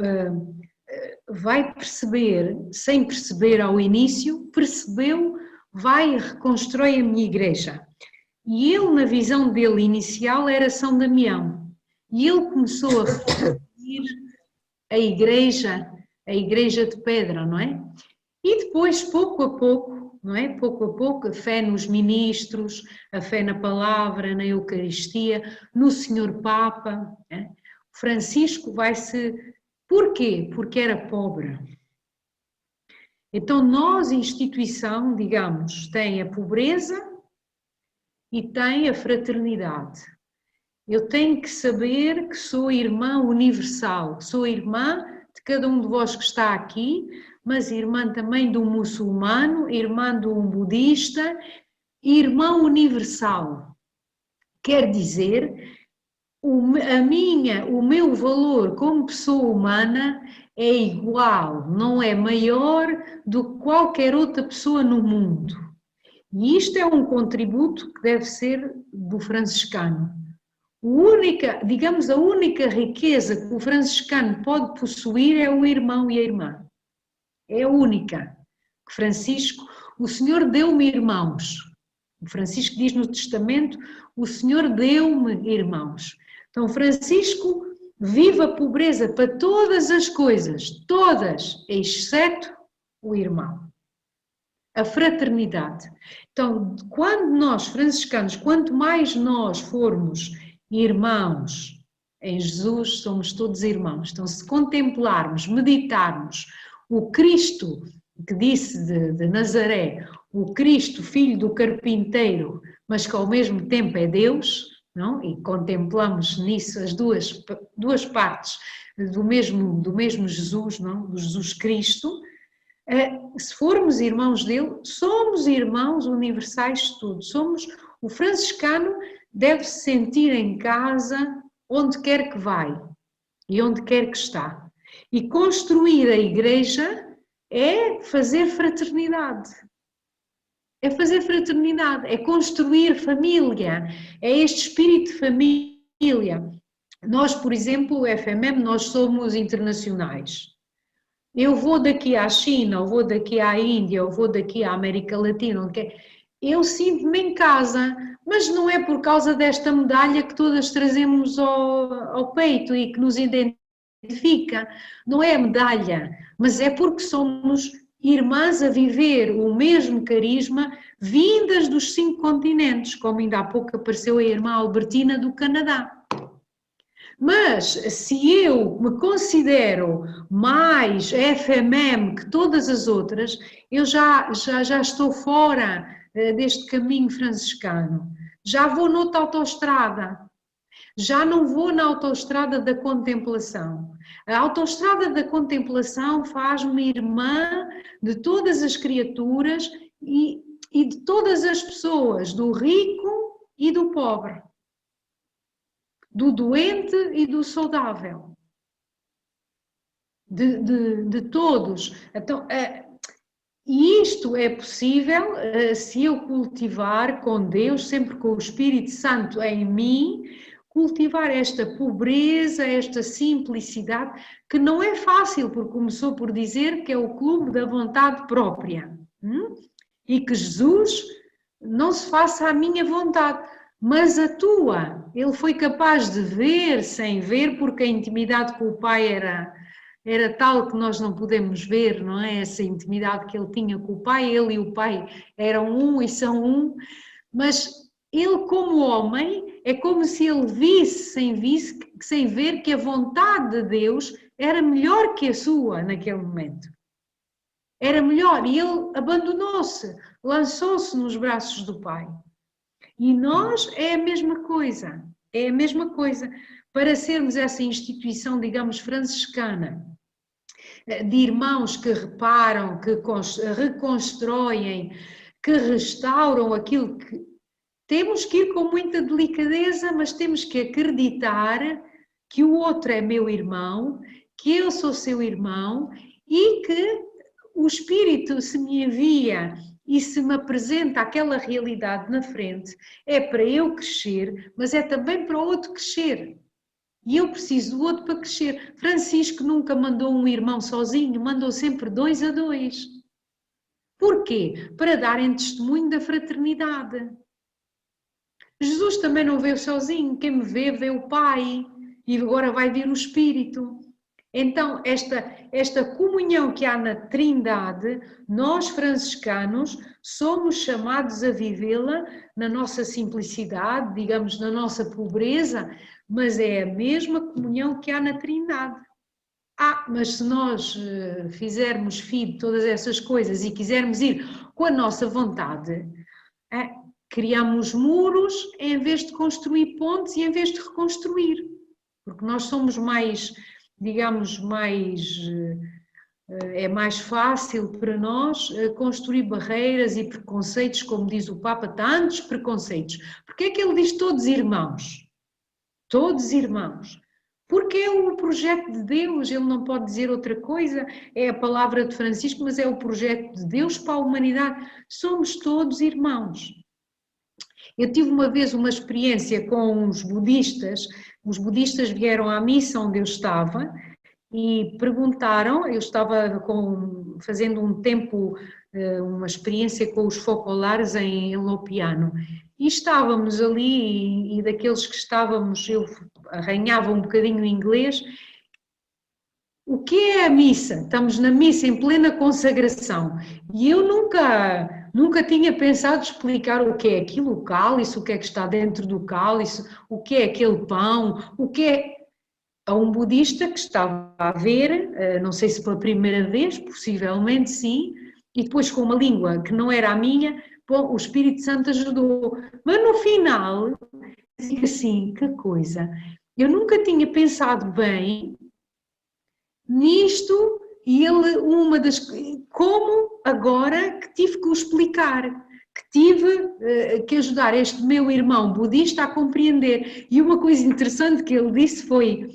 vai perceber, sem perceber ao início, percebeu vai e reconstrói a minha igreja. E ele, na visão dele inicial, era São Damião. E ele começou a reconstruir a igreja de pedra, não é? E depois, pouco a pouco, não é? Pouco a pouco, a fé nos ministros, a fé na palavra, na Eucaristia, no Senhor Papa. É? Francisco vai-se... Porquê? Porque era pobre. Então nós, instituição, digamos, tem a pobreza e tem a fraternidade. Eu tenho que saber que sou irmã universal, sou irmã de cada um de vós que está aqui, mas irmã também de um muçulmano, irmã de um budista, irmã universal. Quer dizer, o meu valor como pessoa humana é igual, não é maior do que qualquer outra pessoa no mundo. E isto é um contributo que deve ser do franciscano. A única riqueza que o franciscano pode possuir é o irmão e a irmã. É a única. Francisco, o Senhor deu-me irmãos. O Francisco diz no Testamento, o Senhor deu-me irmãos. Então Francisco vive a pobreza para todas as coisas, todas, exceto o irmão. A fraternidade. Então, quando nós, franciscanos, quanto mais nós formos irmãos em Jesus, somos todos irmãos. Então, se contemplarmos, meditarmos o Cristo que disse de Nazaré, o Cristo, filho do carpinteiro, mas que ao mesmo tempo é Deus, não? E contemplamos nisso as duas partes do mesmo Jesus, não? Do Jesus Cristo. Se formos irmãos dele, somos irmãos universais de tudo. O franciscano deve se sentir em casa onde quer que vai e onde quer que está. E construir a igreja é fazer fraternidade. É fazer fraternidade, é construir família, é este espírito de família. Nós, por exemplo, o FMM, nós somos internacionais. Eu vou daqui à China, ou vou daqui à Índia, ou vou daqui à América Latina, onde quer. Eu sinto-me em casa, mas não é por causa desta medalha que todas trazemos ao peito e que nos identifica. Não é a medalha, mas é porque somos irmãs a viver o mesmo carisma vindas dos 5 continentes, como ainda há pouco apareceu a irmã Albertina do Canadá. Mas se eu me considero mais FMM que todas as outras, eu já estou fora deste caminho franciscano. Já vou noutra autoestrada. Já não vou na autoestrada da contemplação. A autoestrada da contemplação faz-me irmã de todas as criaturas e de todas as pessoas, do rico e do pobre, do doente e do saudável, de todos. Então, e isto é possível se eu cultivar com Deus, sempre com o Espírito Santo em mim, cultivar esta pobreza, esta simplicidade, que não é fácil, porque começou por dizer que é o clube da vontade própria. E que Jesus não se faça a minha vontade, mas a tua. Ele foi capaz de ver sem ver, porque a intimidade com o Pai era tal que nós não podemos ver, não é? Essa intimidade que ele tinha com o Pai, ele e o Pai eram um e são um, mas ele como homem é como se ele visse sem ver que a vontade de Deus era melhor que a sua naquele momento. Era melhor e ele abandonou-se, lançou-se nos braços do Pai. E nós é a mesma coisa, para sermos essa instituição, digamos, franciscana, de irmãos que reparam, que reconstroem, que restauram aquilo que... Temos que ir com muita delicadeza, mas temos que acreditar que o outro é meu irmão, que eu sou seu irmão e que o Espírito se me envia e se me apresenta aquela realidade na frente, é para eu crescer, mas é também para o outro crescer. E eu preciso do outro para crescer. Francisco nunca mandou um irmão sozinho, mandou sempre 2 a 2. Porquê? Para darem testemunho da fraternidade. Jesus também não veio sozinho, quem me vê, vê o Pai, e agora vai vir o Espírito. Então, esta comunhão que há na Trindade, nós franciscanos somos chamados a vivê-la na nossa simplicidade, digamos, na nossa pobreza, mas é a mesma comunhão que há na Trindade. Mas se nós fizermos fi de todas essas coisas e quisermos ir com a nossa vontade, criamos muros em vez de construir pontes e em vez de reconstruir. Porque nós somos mais, digamos, é mais fácil para nós construir barreiras e preconceitos, como diz o Papa, tantos preconceitos. Porque é que ele diz todos irmãos? Todos irmãos. Porque é o projeto de Deus, ele não pode dizer outra coisa, é a palavra de Francisco, mas é o projeto de Deus para a humanidade. Somos todos irmãos. Eu tive uma vez uma experiência com os budistas vieram à missa onde eu estava e perguntaram, eu estava fazendo um tempo, uma experiência com os focolares em Lopiano, e estávamos ali e daqueles que estávamos, eu arranhava um bocadinho o inglês. O que é a missa? Estamos na missa em plena consagração e eu nunca tinha pensado explicar o que é aquilo, o cálice, o que é que está dentro do cálice, o que é aquele pão, o que é... A um budista que estava a ver, não sei se pela primeira vez, possivelmente sim, e depois com uma língua que não era a minha, o Espírito Santo ajudou. Mas no final, dizia assim, que coisa, eu nunca tinha pensado bem nisto e ele, como agora que tive que o explicar, que tive que ajudar este meu irmão budista a compreender. E uma coisa interessante que ele disse foi,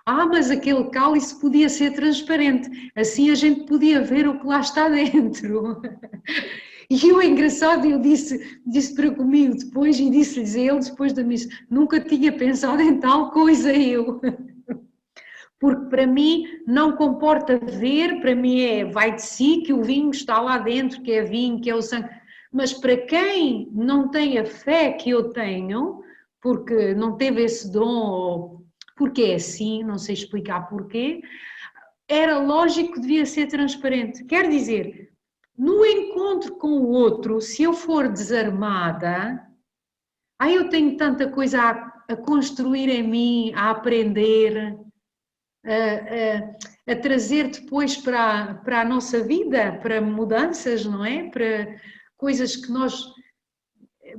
mas aquele cálice podia ser transparente, assim a gente podia ver o que lá está dentro. E o engraçado, eu disse para comigo depois e disse-lhes a ele depois da missa, nunca tinha pensado em tal coisa eu. Porque para mim não comporta ver, para mim vai de si que o vinho está lá dentro, que é vinho, que é o sangue. Mas para quem não tem a fé que eu tenho, porque não teve esse dom, porque é assim, não sei explicar porquê, era lógico que devia ser transparente. Quer dizer, no encontro com o outro, se eu for desarmada, eu tenho tanta coisa a construir em mim, a aprender, a trazer depois para a nossa vida, para mudanças, não é? Para coisas que nós...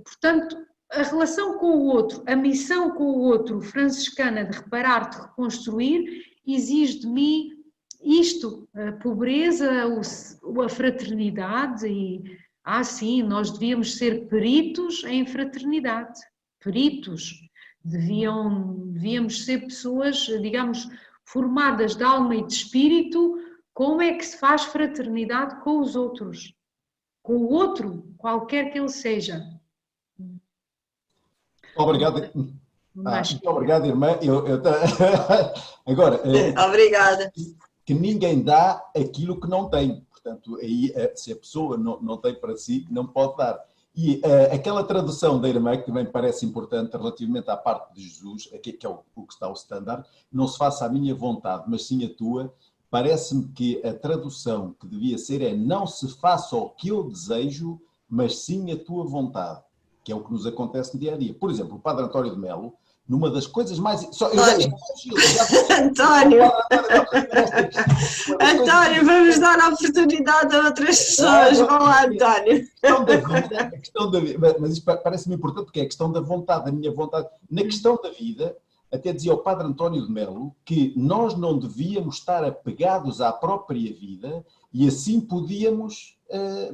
Portanto, a relação com o outro, a missão com o outro franciscana de reparar, de reconstruir, exige de mim isto, a pobreza, a fraternidade e... sim, nós devíamos ser peritos em fraternidade, peritos. Devíamos ser pessoas, digamos, formadas de alma e de espírito, como é que se faz fraternidade com os outros, com o outro, qualquer que ele seja. Obrigado. Muito obrigado, irmã. Agora, obrigada. Que ninguém dá aquilo que não tem. Portanto, aí, se a pessoa não tem para si, não pode dar. E aquela tradução da irmã, que também parece importante relativamente à parte de Jesus, que é o que está o standard, não se faça a minha vontade, mas sim a tua, parece-me que a tradução que devia ser não se faça o que eu desejo, mas sim a tua vontade, que é o que nos acontece no dia a dia. Por exemplo, o Padre António de Melo, numa das coisas mais... António, vamos dar a oportunidade a outras pessoas. Vamos lá, António. A questão da vida, mas isto parece-me importante porque é a questão da vontade, a minha vontade. Na questão da vida, até dizia o Padre António de Melo que nós não devíamos estar apegados à própria vida e assim podíamos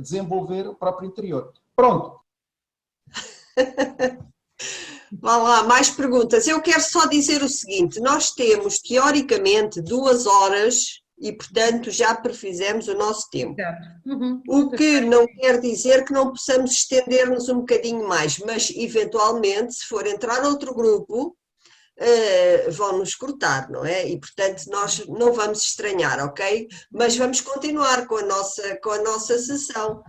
desenvolver o próprio interior. Pronto. Vá lá, mais perguntas. Eu quero só dizer o seguinte, nós temos teoricamente 2 horas e portanto já prefizemos o nosso tempo. O que não quer dizer que não possamos estender-nos um bocadinho mais, mas eventualmente se for entrar outro grupo, vão nos cortar, não é? E, portanto, nós não vamos estranhar, ok? Mas vamos continuar com a nossa sessão.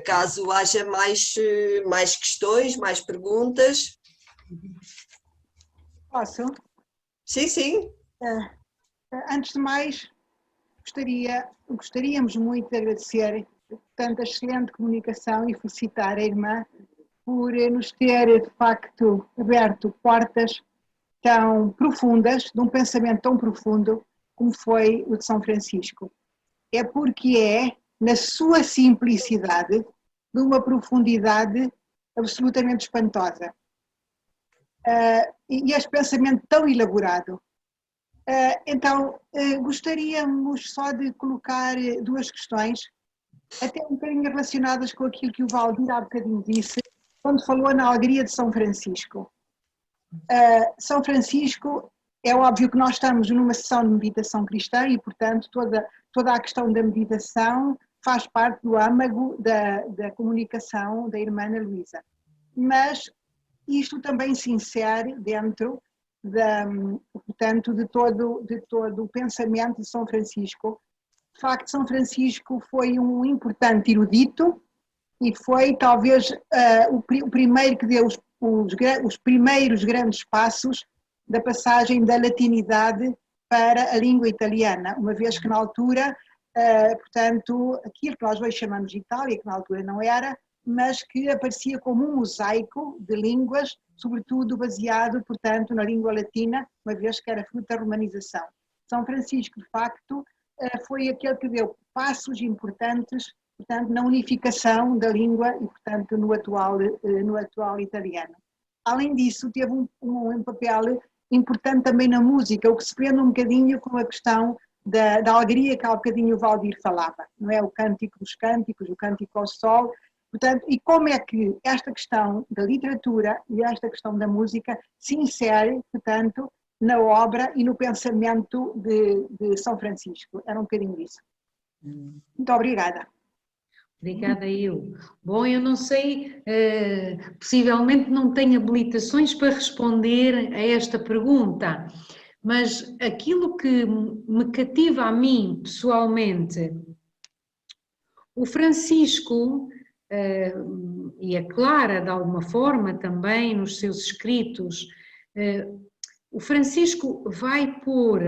Caso haja mais questões, mais perguntas. Posso? Sim, sim. Antes de mais, gostaríamos muito de agradecer tanta excelente comunicação e felicitar a irmã por nos ter, de facto, aberto portas tão profundas, de um pensamento tão profundo como foi o de São Francisco. É porque é, na sua simplicidade, de uma profundidade absolutamente espantosa. E este pensamento tão elaborado. Então, gostaríamos só de colocar duas questões, até um bocadinho relacionadas com aquilo que o Valdir há bocadinho disse, quando falou na alegria de São Francisco. São Francisco, é óbvio que nós estamos numa sessão de meditação cristã e, portanto, toda a questão da meditação faz parte do âmago da comunicação da irmã Ana Luísa. Mas isto também se insere dentro, portanto, de todo o pensamento de São Francisco. De facto, São Francisco foi um importante erudito e foi talvez o primeiro que deu os primeiros grandes passos da passagem da latinidade para a língua italiana, uma vez que na altura, portanto, aquilo que nós hoje chamamos de Itália, que na altura não era, mas que aparecia como um mosaico de línguas, sobretudo baseado, portanto, na língua latina, uma vez que era fruto da romanização. São Francisco, de facto, foi aquele que deu passos importantes, portanto, na unificação da língua e, portanto, no atual italiano. Além disso, teve um papel importante também na música, o que se prende um bocadinho com a questão da alegria que há bocadinho o Valdir falava, não é? O cântico dos cânticos, o cântico ao sol. Portanto, e como é que esta questão da literatura e esta questão da música se insere, portanto, na obra e no pensamento de São Francisco. Era um bocadinho isso. Muito obrigada. Obrigada eu. Bom, eu não sei, possivelmente não tenho habilitações para responder a esta pergunta, mas aquilo que me cativa a mim, pessoalmente, o Francisco, e a Clara, de alguma forma, também nos seus escritos, o Francisco vai pôr,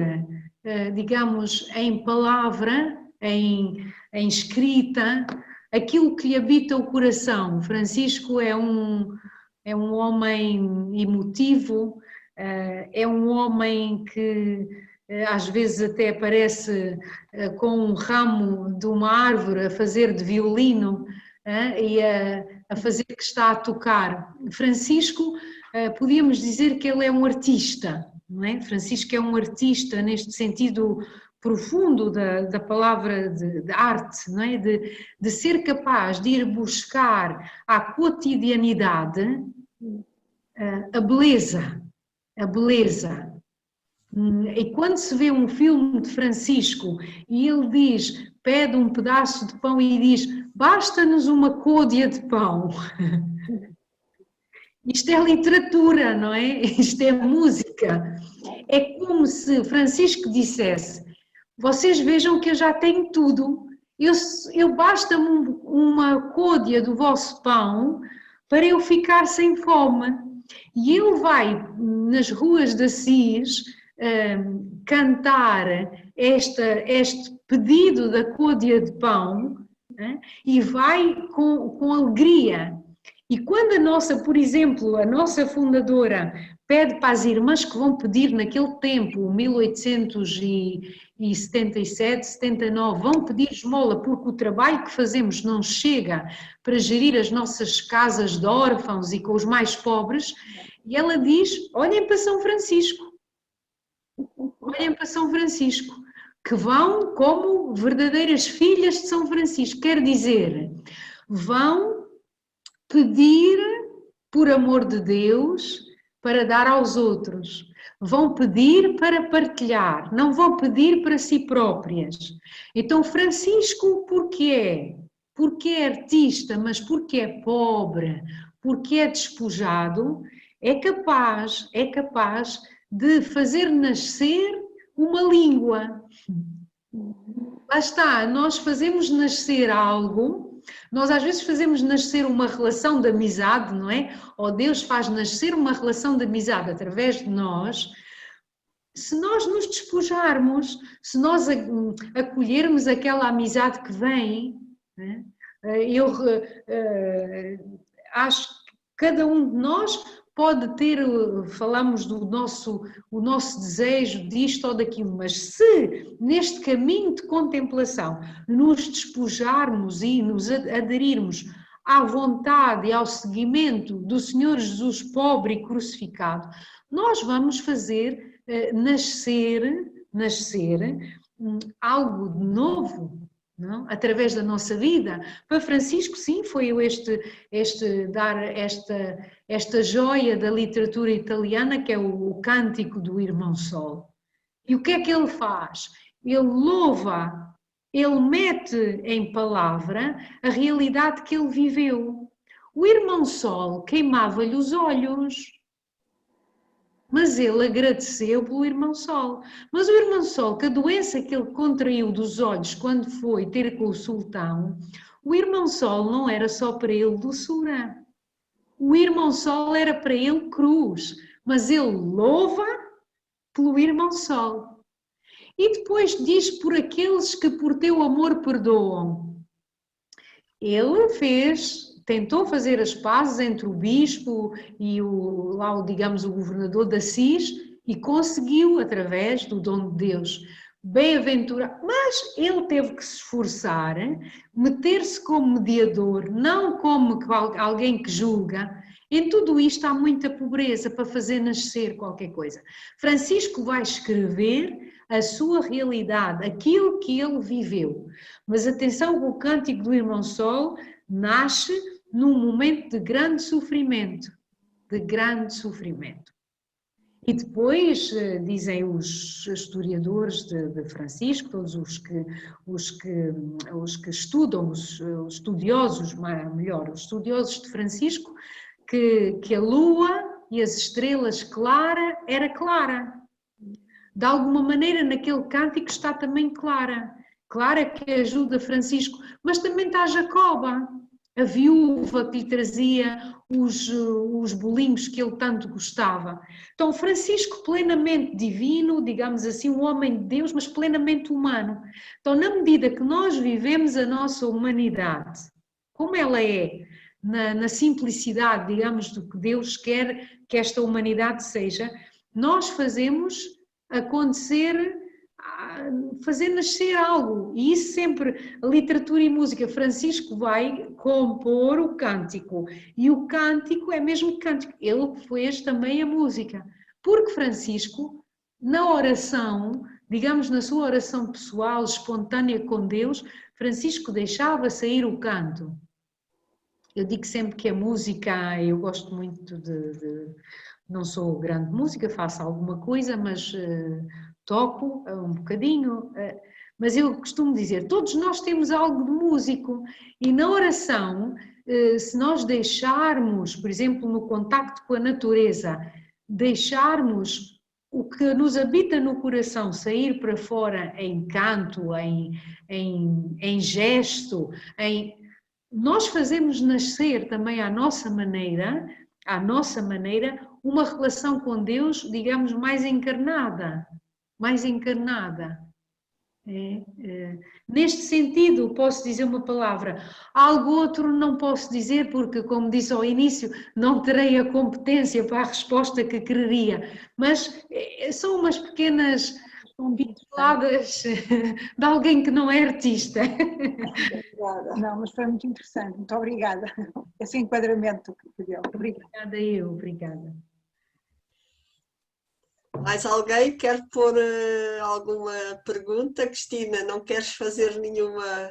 digamos, em palavra, em escrita, aquilo que lhe habita o coração. Francisco é um homem emotivo, é um homem que às vezes até parece com um ramo de uma árvore a fazer de violino e a fazer que está a tocar. Francisco, podíamos dizer que ele é um artista, não é? Francisco é um artista neste sentido profundo da palavra de arte, não é? De ser capaz de ir buscar à cotidianidade a beleza. E quando se vê um filme de Francisco e ele diz, pede um pedaço de pão e diz, basta-nos uma côdea de pão. Isto é literatura, não é? Isto é música. É como se Francisco dissesse, vocês vejam que eu já tenho tudo, eu basta-me uma côdea do vosso pão para eu ficar sem fome. E ele vai nas ruas de Assis cantar este pedido da côdea de pão e vai com alegria. E quando por exemplo, a nossa fundadora pede para as irmãs que vão pedir naquele tempo, 1877, 79, vão pedir esmola porque o trabalho que fazemos não chega para gerir as nossas casas de órfãos e com os mais pobres, e ela diz, olhem para São Francisco, que vão como verdadeiras filhas de São Francisco, quer dizer, vão pedir por amor de Deus para dar aos outros, vão pedir para partilhar, não vão pedir para si próprias. Então Francisco, porque é artista, mas porque é pobre, porque é despojado, é capaz de fazer nascer uma língua. Lá está, nós fazemos nascer algo, nós às vezes fazemos nascer uma relação de amizade, não é? Ou Deus faz nascer uma relação de amizade através de nós. Se nós nos despojarmos, se nós acolhermos aquela amizade que vem, né? Eu acho que cada um de nós pode ter, falamos do o nosso desejo disto ou daquilo, mas se neste caminho de contemplação nos despojarmos e nos aderirmos à vontade e ao seguimento do Senhor Jesus pobre e crucificado, nós vamos fazer nascer algo de novo, não? Através da nossa vida. Para Francisco, sim, foi dar esta joia da literatura italiana, que é o Cântico do Irmão Sol. E o que é que ele faz? Ele louva, ele mete em palavra a realidade que ele viveu. O Irmão Sol queimava-lhe os olhos, mas ele agradeceu pelo Irmão Sol. Mas o Irmão Sol, que a doença que ele contraiu dos olhos quando foi ter com o sultão, o Irmão Sol não era só para ele doçura. O Irmão Sol era para ele cruz, mas ele louva pelo Irmão Sol. E depois diz por aqueles que por teu amor perdoam. Ele tentou fazer as pazes entre o bispo e o governador de Assis e conseguiu através do dom de Deus. Bem-aventurado, mas ele teve que se esforçar, meter-se como mediador, não como alguém que julga. Em tudo isto há muita pobreza para fazer nascer qualquer coisa. Francisco vai escrever a sua realidade, aquilo que ele viveu. Mas atenção, o Cântico do Irmão Sol nasce num momento de grande sofrimento, E depois, dizem os historiadores de Francisco, todos os que estudam, os estudiosos de Francisco, que a lua e as estrelas era clara. De alguma maneira, naquele cântico está também clara. Clara que ajuda Francisco, mas também está Jacoba, a viúva que lhe trazia os bolinhos que ele tanto gostava. Então, Francisco plenamente divino, digamos assim, um homem de Deus, mas plenamente humano. Então, na medida que nós vivemos a nossa humanidade, como ela é, na simplicidade, digamos, do que Deus quer que esta humanidade seja, nós fazemos acontecer, fazer nascer algo. E isso sempre, a literatura e música, Francisco vai compor o cântico. E o cântico é mesmo cântico. Ele fez também a música. Porque Francisco, na oração, digamos na sua oração pessoal, espontânea com Deus, Francisco deixava sair o canto. Eu digo sempre que a música, eu gosto muito não sou grande música, faço alguma coisa, mas toco um bocadinho. Mas eu costumo dizer, todos nós temos algo de músico. E na oração, se nós deixarmos, por exemplo, no contacto com a natureza, deixarmos o que nos habita no coração sair para fora em canto, em gesto, nós fazemos nascer também à nossa maneira, uma relação com Deus, digamos, mais encarnada. Neste sentido, posso dizer uma palavra. Algo outro não posso dizer porque, como disse ao início, não terei a competência para a resposta que quereria. Mas são umas pequenas pinceladas de alguém que não é artista. Obrigada. Não, mas foi muito interessante. Muito obrigada. Esse enquadramento que deu. Obrigada. Obrigada. Mais alguém quer pôr alguma pergunta? Cristina, não queres fazer nenhuma?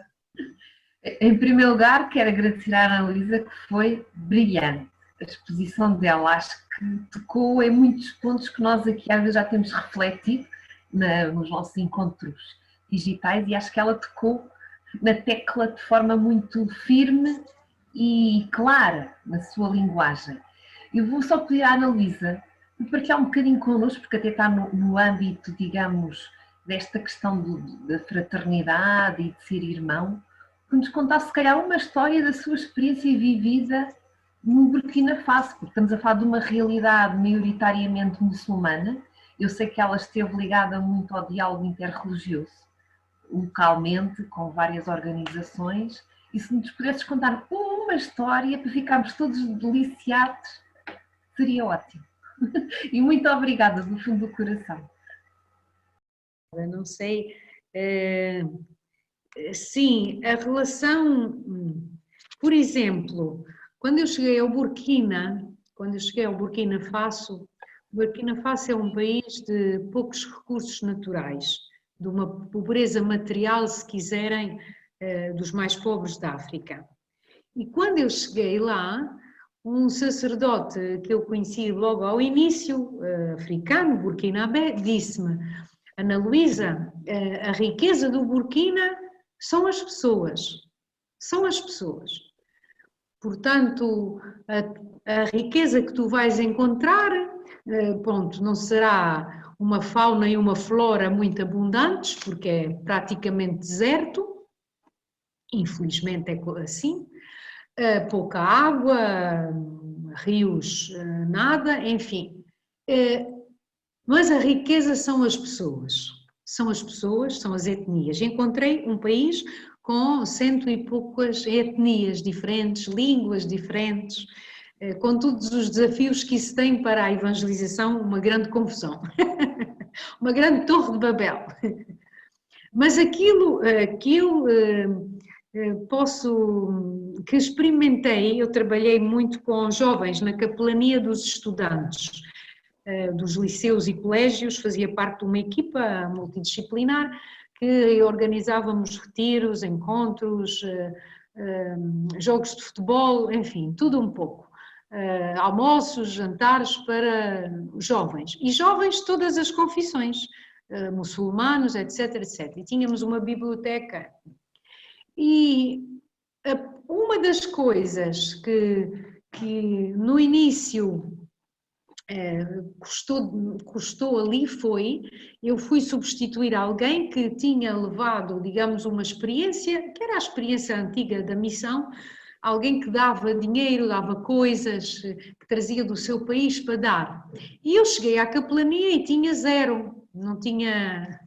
Em primeiro lugar, quero agradecer à Ana Luísa, que foi brilhante. A exposição dela, acho que tocou em muitos pontos que nós aqui às vezes já temos refletido nos nossos encontros digitais, e acho que ela tocou na tecla de forma muito firme e clara na sua linguagem. Eu vou só pedir à Ana Luísa de partilhar um bocadinho connosco, porque até está no âmbito, digamos, desta questão da fraternidade e de ser irmão, que nos contasse se calhar uma história da sua experiência vivida no Burkina Faso, porque estamos a falar de uma realidade maioritariamente muçulmana. Eu sei que ela esteve ligada muito ao diálogo interreligioso, localmente, com várias organizações, e se nos pudesses contar uma história para ficarmos todos deliciados, seria ótimo. E muito obrigada do fundo do coração. Não sei, sim, a relação, por exemplo, quando eu cheguei ao Burkina Faso, o Burkina Faso é um país de poucos recursos naturais, de uma pobreza material, se quiserem, dos mais pobres da África. E quando eu cheguei lá, um sacerdote que eu conheci logo ao início, africano, burkinabé, disse-me: Ana Luísa, a riqueza do Burkina são as pessoas. São as pessoas. Portanto, a riqueza que tu vais encontrar, pronto, não será uma fauna e uma flora muito abundantes, porque é praticamente deserto, infelizmente é assim, pouca água, rios, nada, enfim. Mas a riqueza são as pessoas, são as etnias. Encontrei um país com 100 e poucas etnias diferentes, línguas diferentes, com todos os desafios que isso tem para a evangelização, uma grande confusão, uma grande torre de Babel. Mas aquilo que eu que experimentei, eu trabalhei muito com jovens na capelania dos estudantes, dos liceus e colégios, fazia parte de uma equipa multidisciplinar que organizávamos retiros, encontros, jogos de futebol, enfim, tudo um pouco. Almoços, jantares para jovens. E jovens de todas as confissões, muçulmanos, etc, etc. E tínhamos uma biblioteca. E uma das coisas que no início custou ali foi, eu fui substituir alguém que tinha levado, digamos, uma experiência, que era a experiência antiga da missão, alguém que dava dinheiro, dava coisas, que trazia do seu país para dar. E eu cheguei à capelania e tinha zero, não tinha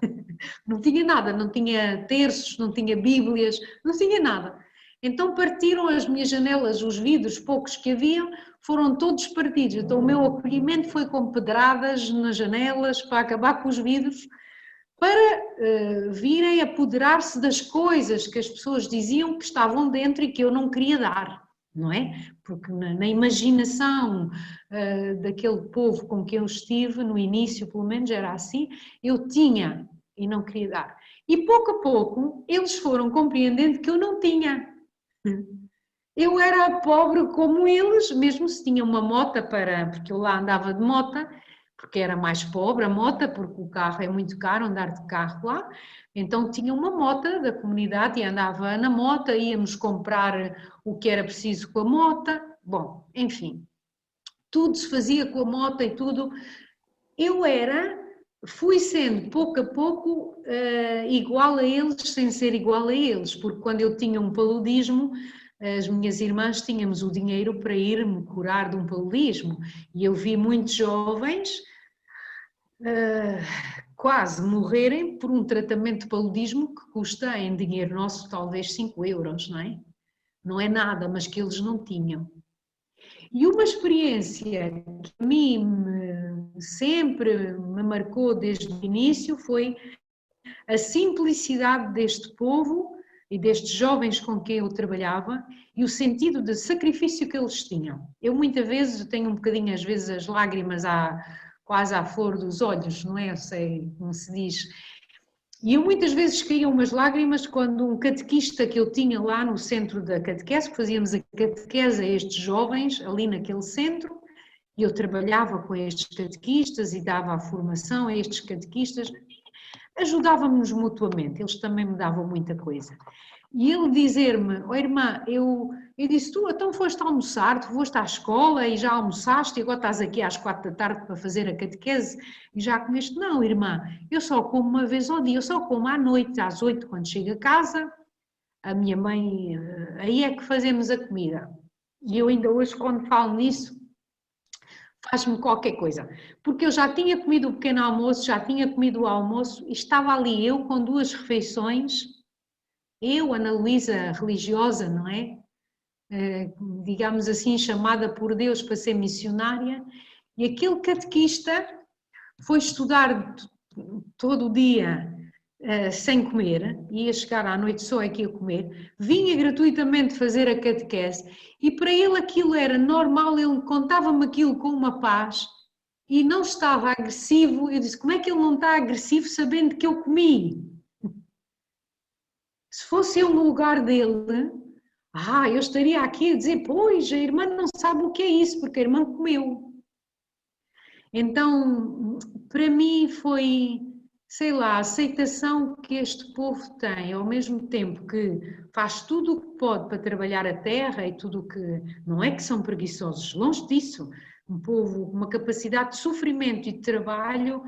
nada, não tinha terços, não tinha bíblias, não tinha nada. Então partiram as minhas janelas, os vidros poucos que haviam, foram todos partidos. Então o meu acolhimento foi com pedradas nas janelas para acabar com os vidros, para virem apoderar-se das coisas que as pessoas diziam que estavam dentro e que eu não queria dar, não é? Porque na imaginação daquele povo com quem eu estive, no início pelo menos era assim, eu tinha e não queria dar. E pouco a pouco eles foram compreendendo que eu não tinha. Eu era pobre como eles, mesmo se tinha uma mota porque eu lá andava de mota, porque era mais pobre a mota, porque o carro é muito caro, andar de carro lá, então tinha uma mota da comunidade e andava na mota, íamos comprar o que era preciso com a mota, bom, enfim, tudo se fazia com a mota e tudo. Fui sendo pouco a pouco igual a eles, sem ser igual a eles, porque quando eu tinha um paludismo, as minhas irmãs tínhamos o dinheiro para ir-me curar de um paludismo, e eu vi muitos jovens quase morrerem por um tratamento de paludismo que custa em dinheiro nosso talvez 5 euros, não é? Não é nada, mas que eles não tinham. E uma experiência que a mim sempre me marcou desde o início foi a simplicidade deste povo e destes jovens com quem eu trabalhava e o sentido de sacrifício que eles tinham. Eu muitas vezes tenho um bocadinho, às vezes, as lágrimas quase à flor dos olhos, não é? Eu sei como se diz. E eu muitas vezes caía umas lágrimas quando um catequista que eu tinha lá no centro da catequese, que fazíamos a catequese a estes jovens ali naquele centro, e eu trabalhava com estes catequistas e dava a formação a estes catequistas, ajudávamos mutuamente, eles também me davam muita coisa. E ele dizer-me: oh, irmã, eu E disse, tu então foste almoçar, tu foste à escola e já almoçaste e agora estás aqui às 4 da tarde para fazer a catequese e já comeste? Não, irmã, eu só como uma vez ao dia, eu só como à noite, às 8 quando chego a casa, a minha mãe, aí é que fazemos a comida. E eu ainda hoje quando falo nisso, faz-me qualquer coisa, porque eu já tinha comido o pequeno almoço, já tinha comido o almoço e estava ali eu com 2 refeições, eu, Ana Luísa, religiosa, não é? Digamos assim, chamada por Deus para ser missionária, e aquele catequista foi estudar todo o dia sem comer, ia chegar à noite só aqui a comer, vinha gratuitamente fazer a catequese, e para ele aquilo era normal, ele contava-me aquilo com uma paz, e não estava agressivo. Eu disse, como é que ele não está agressivo sabendo que eu comi? Se fosse eu no lugar dele, eu estaria aqui a dizer, pois, a irmã não sabe o que é isso, porque a irmã comeu. Então, para mim foi, sei lá, a aceitação que este povo tem, ao mesmo tempo que faz tudo o que pode para trabalhar a terra e tudo o que... Não é que são preguiçosos, longe disso. Um povo com uma capacidade de sofrimento e de trabalho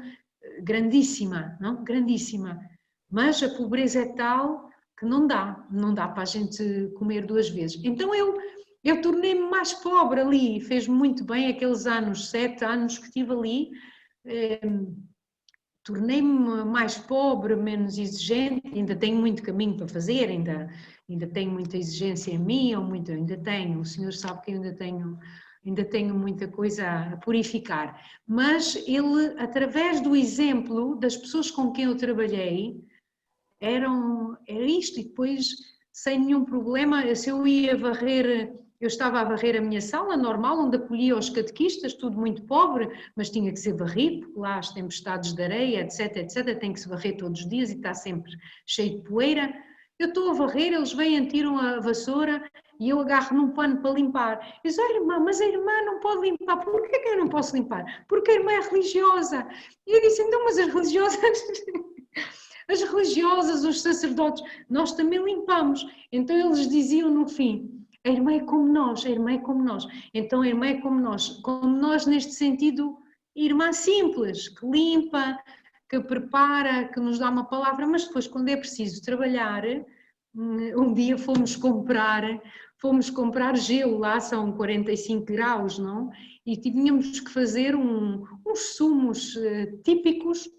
grandíssima, não? Grandíssima. Mas a pobreza é tal que não dá para a gente comer 2 vezes. Então eu tornei-me mais pobre ali, fez-me muito bem aqueles anos, 7 anos que estive ali, tornei-me mais pobre, menos exigente, ainda tenho muito caminho para fazer, ainda tenho muita exigência em mim, ainda tenho, o Senhor sabe que eu ainda tenho muita coisa a purificar, mas ele, através do exemplo das pessoas com quem eu trabalhei, era isto, e depois, sem nenhum problema, se eu ia varrer, eu estava a varrer a minha sala normal, onde acolhia os catequistas, tudo muito pobre, mas tinha que ser varrido, porque lá as tempestades de areia, etc, etc, tem que se varrer todos os dias e está sempre cheio de poeira. Eu estou a varrer, eles vêm, tiram a vassoura e eu agarro num pano para limpar. Eu disse, irmã, mas a irmã não pode limpar. Porquê que eu não posso limpar? Porque a irmã é religiosa. E eu disse, então, mas as religiosas... As religiosas, os sacerdotes, nós também limpamos. Então eles diziam no fim, a irmã é como nós, a irmã é como nós. Então a irmã é como nós neste sentido, irmã simples, que limpa, que prepara, que nos dá uma palavra, mas depois quando é preciso trabalhar, um dia fomos comprar gelo, lá são 45 graus, não? E tínhamos que fazer uns sumos típicos.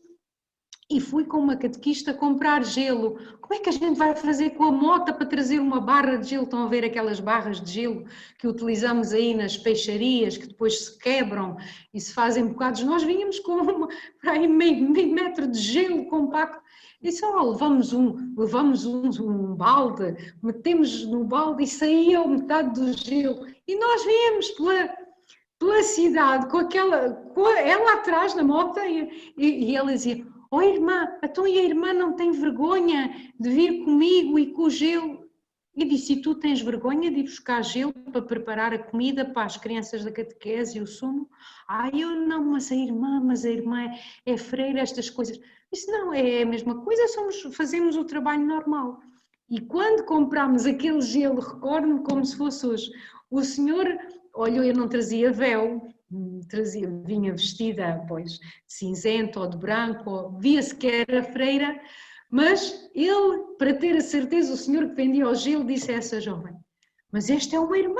E fui com uma catequista comprar gelo. Como é que a gente vai fazer com a mota para trazer uma barra de gelo? Estão a ver aquelas barras de gelo que utilizamos aí nas peixarias, que depois se quebram e se fazem bocados? Nós vínhamos com para aí meio metro de gelo compacto. E só levamos um balde, metemos no balde e saía metade do gelo. E nós viemos pela cidade com ela atrás na moto e ela dizia... Oh irmã, então e a irmã não tem vergonha de vir comigo e com o gelo? E disse, e tu tens vergonha de ir buscar gelo para preparar a comida para as crianças da catequese e o sumo? Eu não, mas a irmã é freira, estas coisas. Disse, não, é a mesma coisa, fazemos o trabalho normal. E quando compramos aquele gelo, recordo-me como se fosse hoje, o senhor, olha, eu não trazia véu, vinha vestida, pois, de cinzento ou de branco, via-se que era freira, mas ele, para ter a certeza, o senhor que vendia o gelo, disse a essa jovem, mas esta é uma irmã,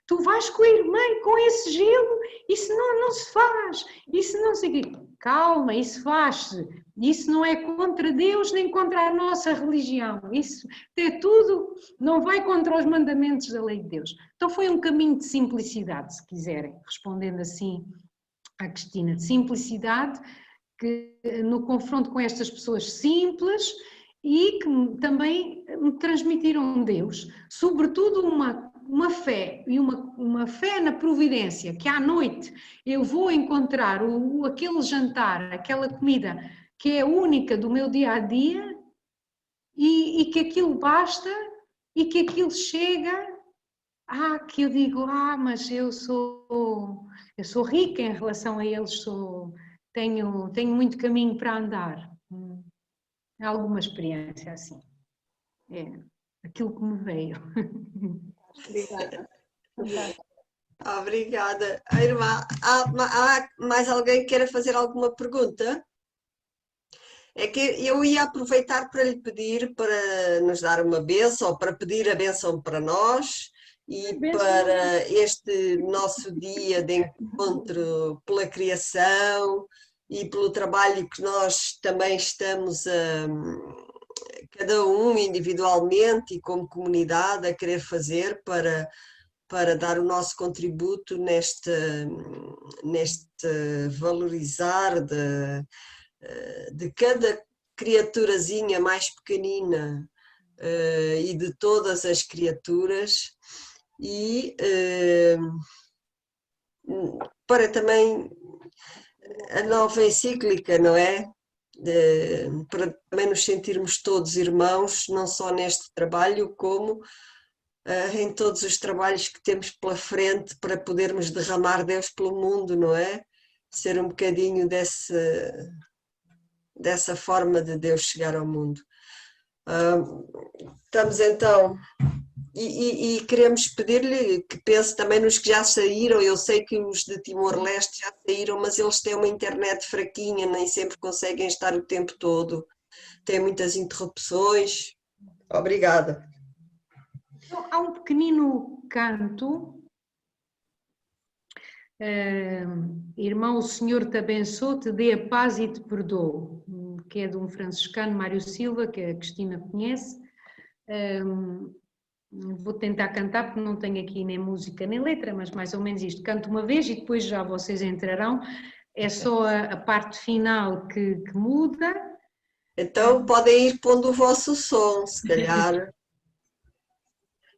tu vais com a irmã e com esse gelo, isso não se faz, isso não sei o quê. Calma, isso faz-se, isso não é contra Deus nem contra a nossa religião, isso é tudo, não vai contra os mandamentos da lei de Deus. Então foi um caminho de simplicidade, se quiserem, respondendo assim à Cristina, de simplicidade, que no confronto com estas pessoas simples e que também me transmitiram Deus, sobretudo uma fé e uma fé na providência, que à noite eu vou encontrar aquele jantar, aquela comida que é única do meu dia a dia e que aquilo basta e que aquilo chega, que eu digo, mas eu sou rica em relação a eles, tenho muito caminho para andar. Alguma experiência assim. É aquilo que me veio. Obrigada. Obrigada. A irmã, há mais alguém que queira fazer alguma pergunta? É que eu ia aproveitar para lhe pedir para nos dar uma bênção, ou para pedir a bênção para nós e para este nosso dia de encontro pela criação e pelo trabalho que nós também estamos cada um individualmente e como comunidade a querer fazer para dar o nosso contributo neste valorizar de cada criaturazinha mais pequenina e de todas as criaturas e para também a nova encíclica, não é? Para também nos sentirmos todos irmãos, não só neste trabalho, como em todos os trabalhos que temos pela frente para podermos derramar Deus pelo mundo, não é? Ser um bocadinho dessa forma de Deus chegar ao mundo. Estamos então, e queremos pedir-lhe que pense também nos que já saíram. Eu sei que os de Timor-Leste já saíram, mas eles têm uma internet fraquinha, nem sempre conseguem estar o tempo todo, têm muitas interrupções. Obrigada. Então, há um pequenino canto. Irmão, o Senhor te abençoe, te dê a paz e te perdoe, que é de um franciscano, Mário Silva, que a Cristina conhece. Vou tentar cantar porque não tenho aqui nem música nem letra, mas mais ou menos isto. Canto uma vez e depois já vocês entrarão. É só a parte final que muda. Então podem ir pondo o vosso som, se calhar.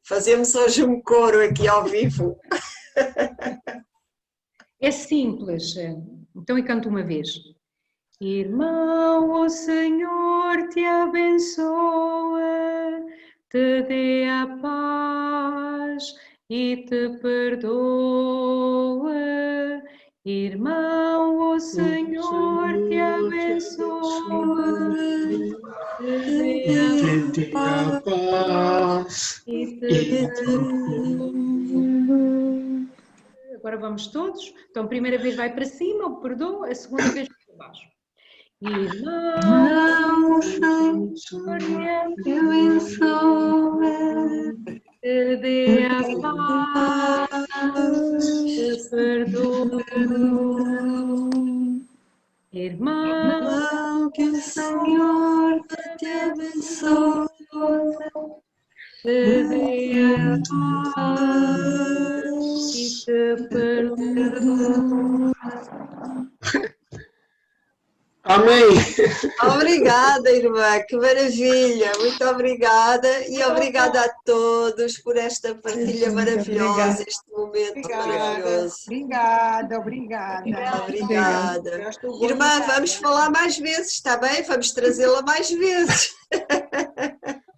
Fazemos hoje um coro aqui ao vivo. É simples, então eu canto uma vez. Irmão, o Senhor te abençoe, te dê a paz e te perdoe. Irmão, o Senhor te abençoe, te dê a paz e te perdoe. Agora vamos todos. Então, a primeira vez vai para cima, o perdoa, a segunda vez para baixo. Irmão, o Senhor te abençoe, te dê a paz, te perdoe. Irmão, que o Senhor te abençoe, te dê a paz e te perdoe. Amém. Obrigada, irmã, que maravilha, muito obrigada e obrigada a todos por esta partilha maravilhosa, este momento maravilhoso. Obrigada. Obrigada. Irmã, vamos falar mais vezes, está bem? Vamos trazê-la mais vezes.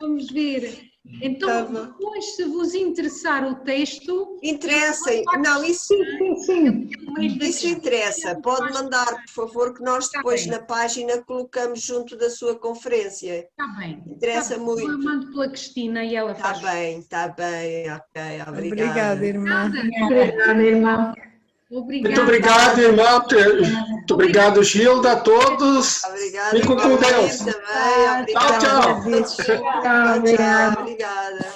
Vamos ver. Então, depois, se vos interessar o texto... Interessem. Não, isso interessa. Pode mandar, por favor, que nós depois na página colocamos junto da sua conferência. Está bem. Interessa muito. Eu mando pela Cristina e ela faz. Está bem. Ok, obrigada. Obrigada, irmã. Obrigada, irmã. Obrigada. Muito obrigado, irmã. Muito obrigado, Gilda, a todos. Obrigada. Fico com Deus. Também. Obrigada. Tchau. Tchau. Obrigada.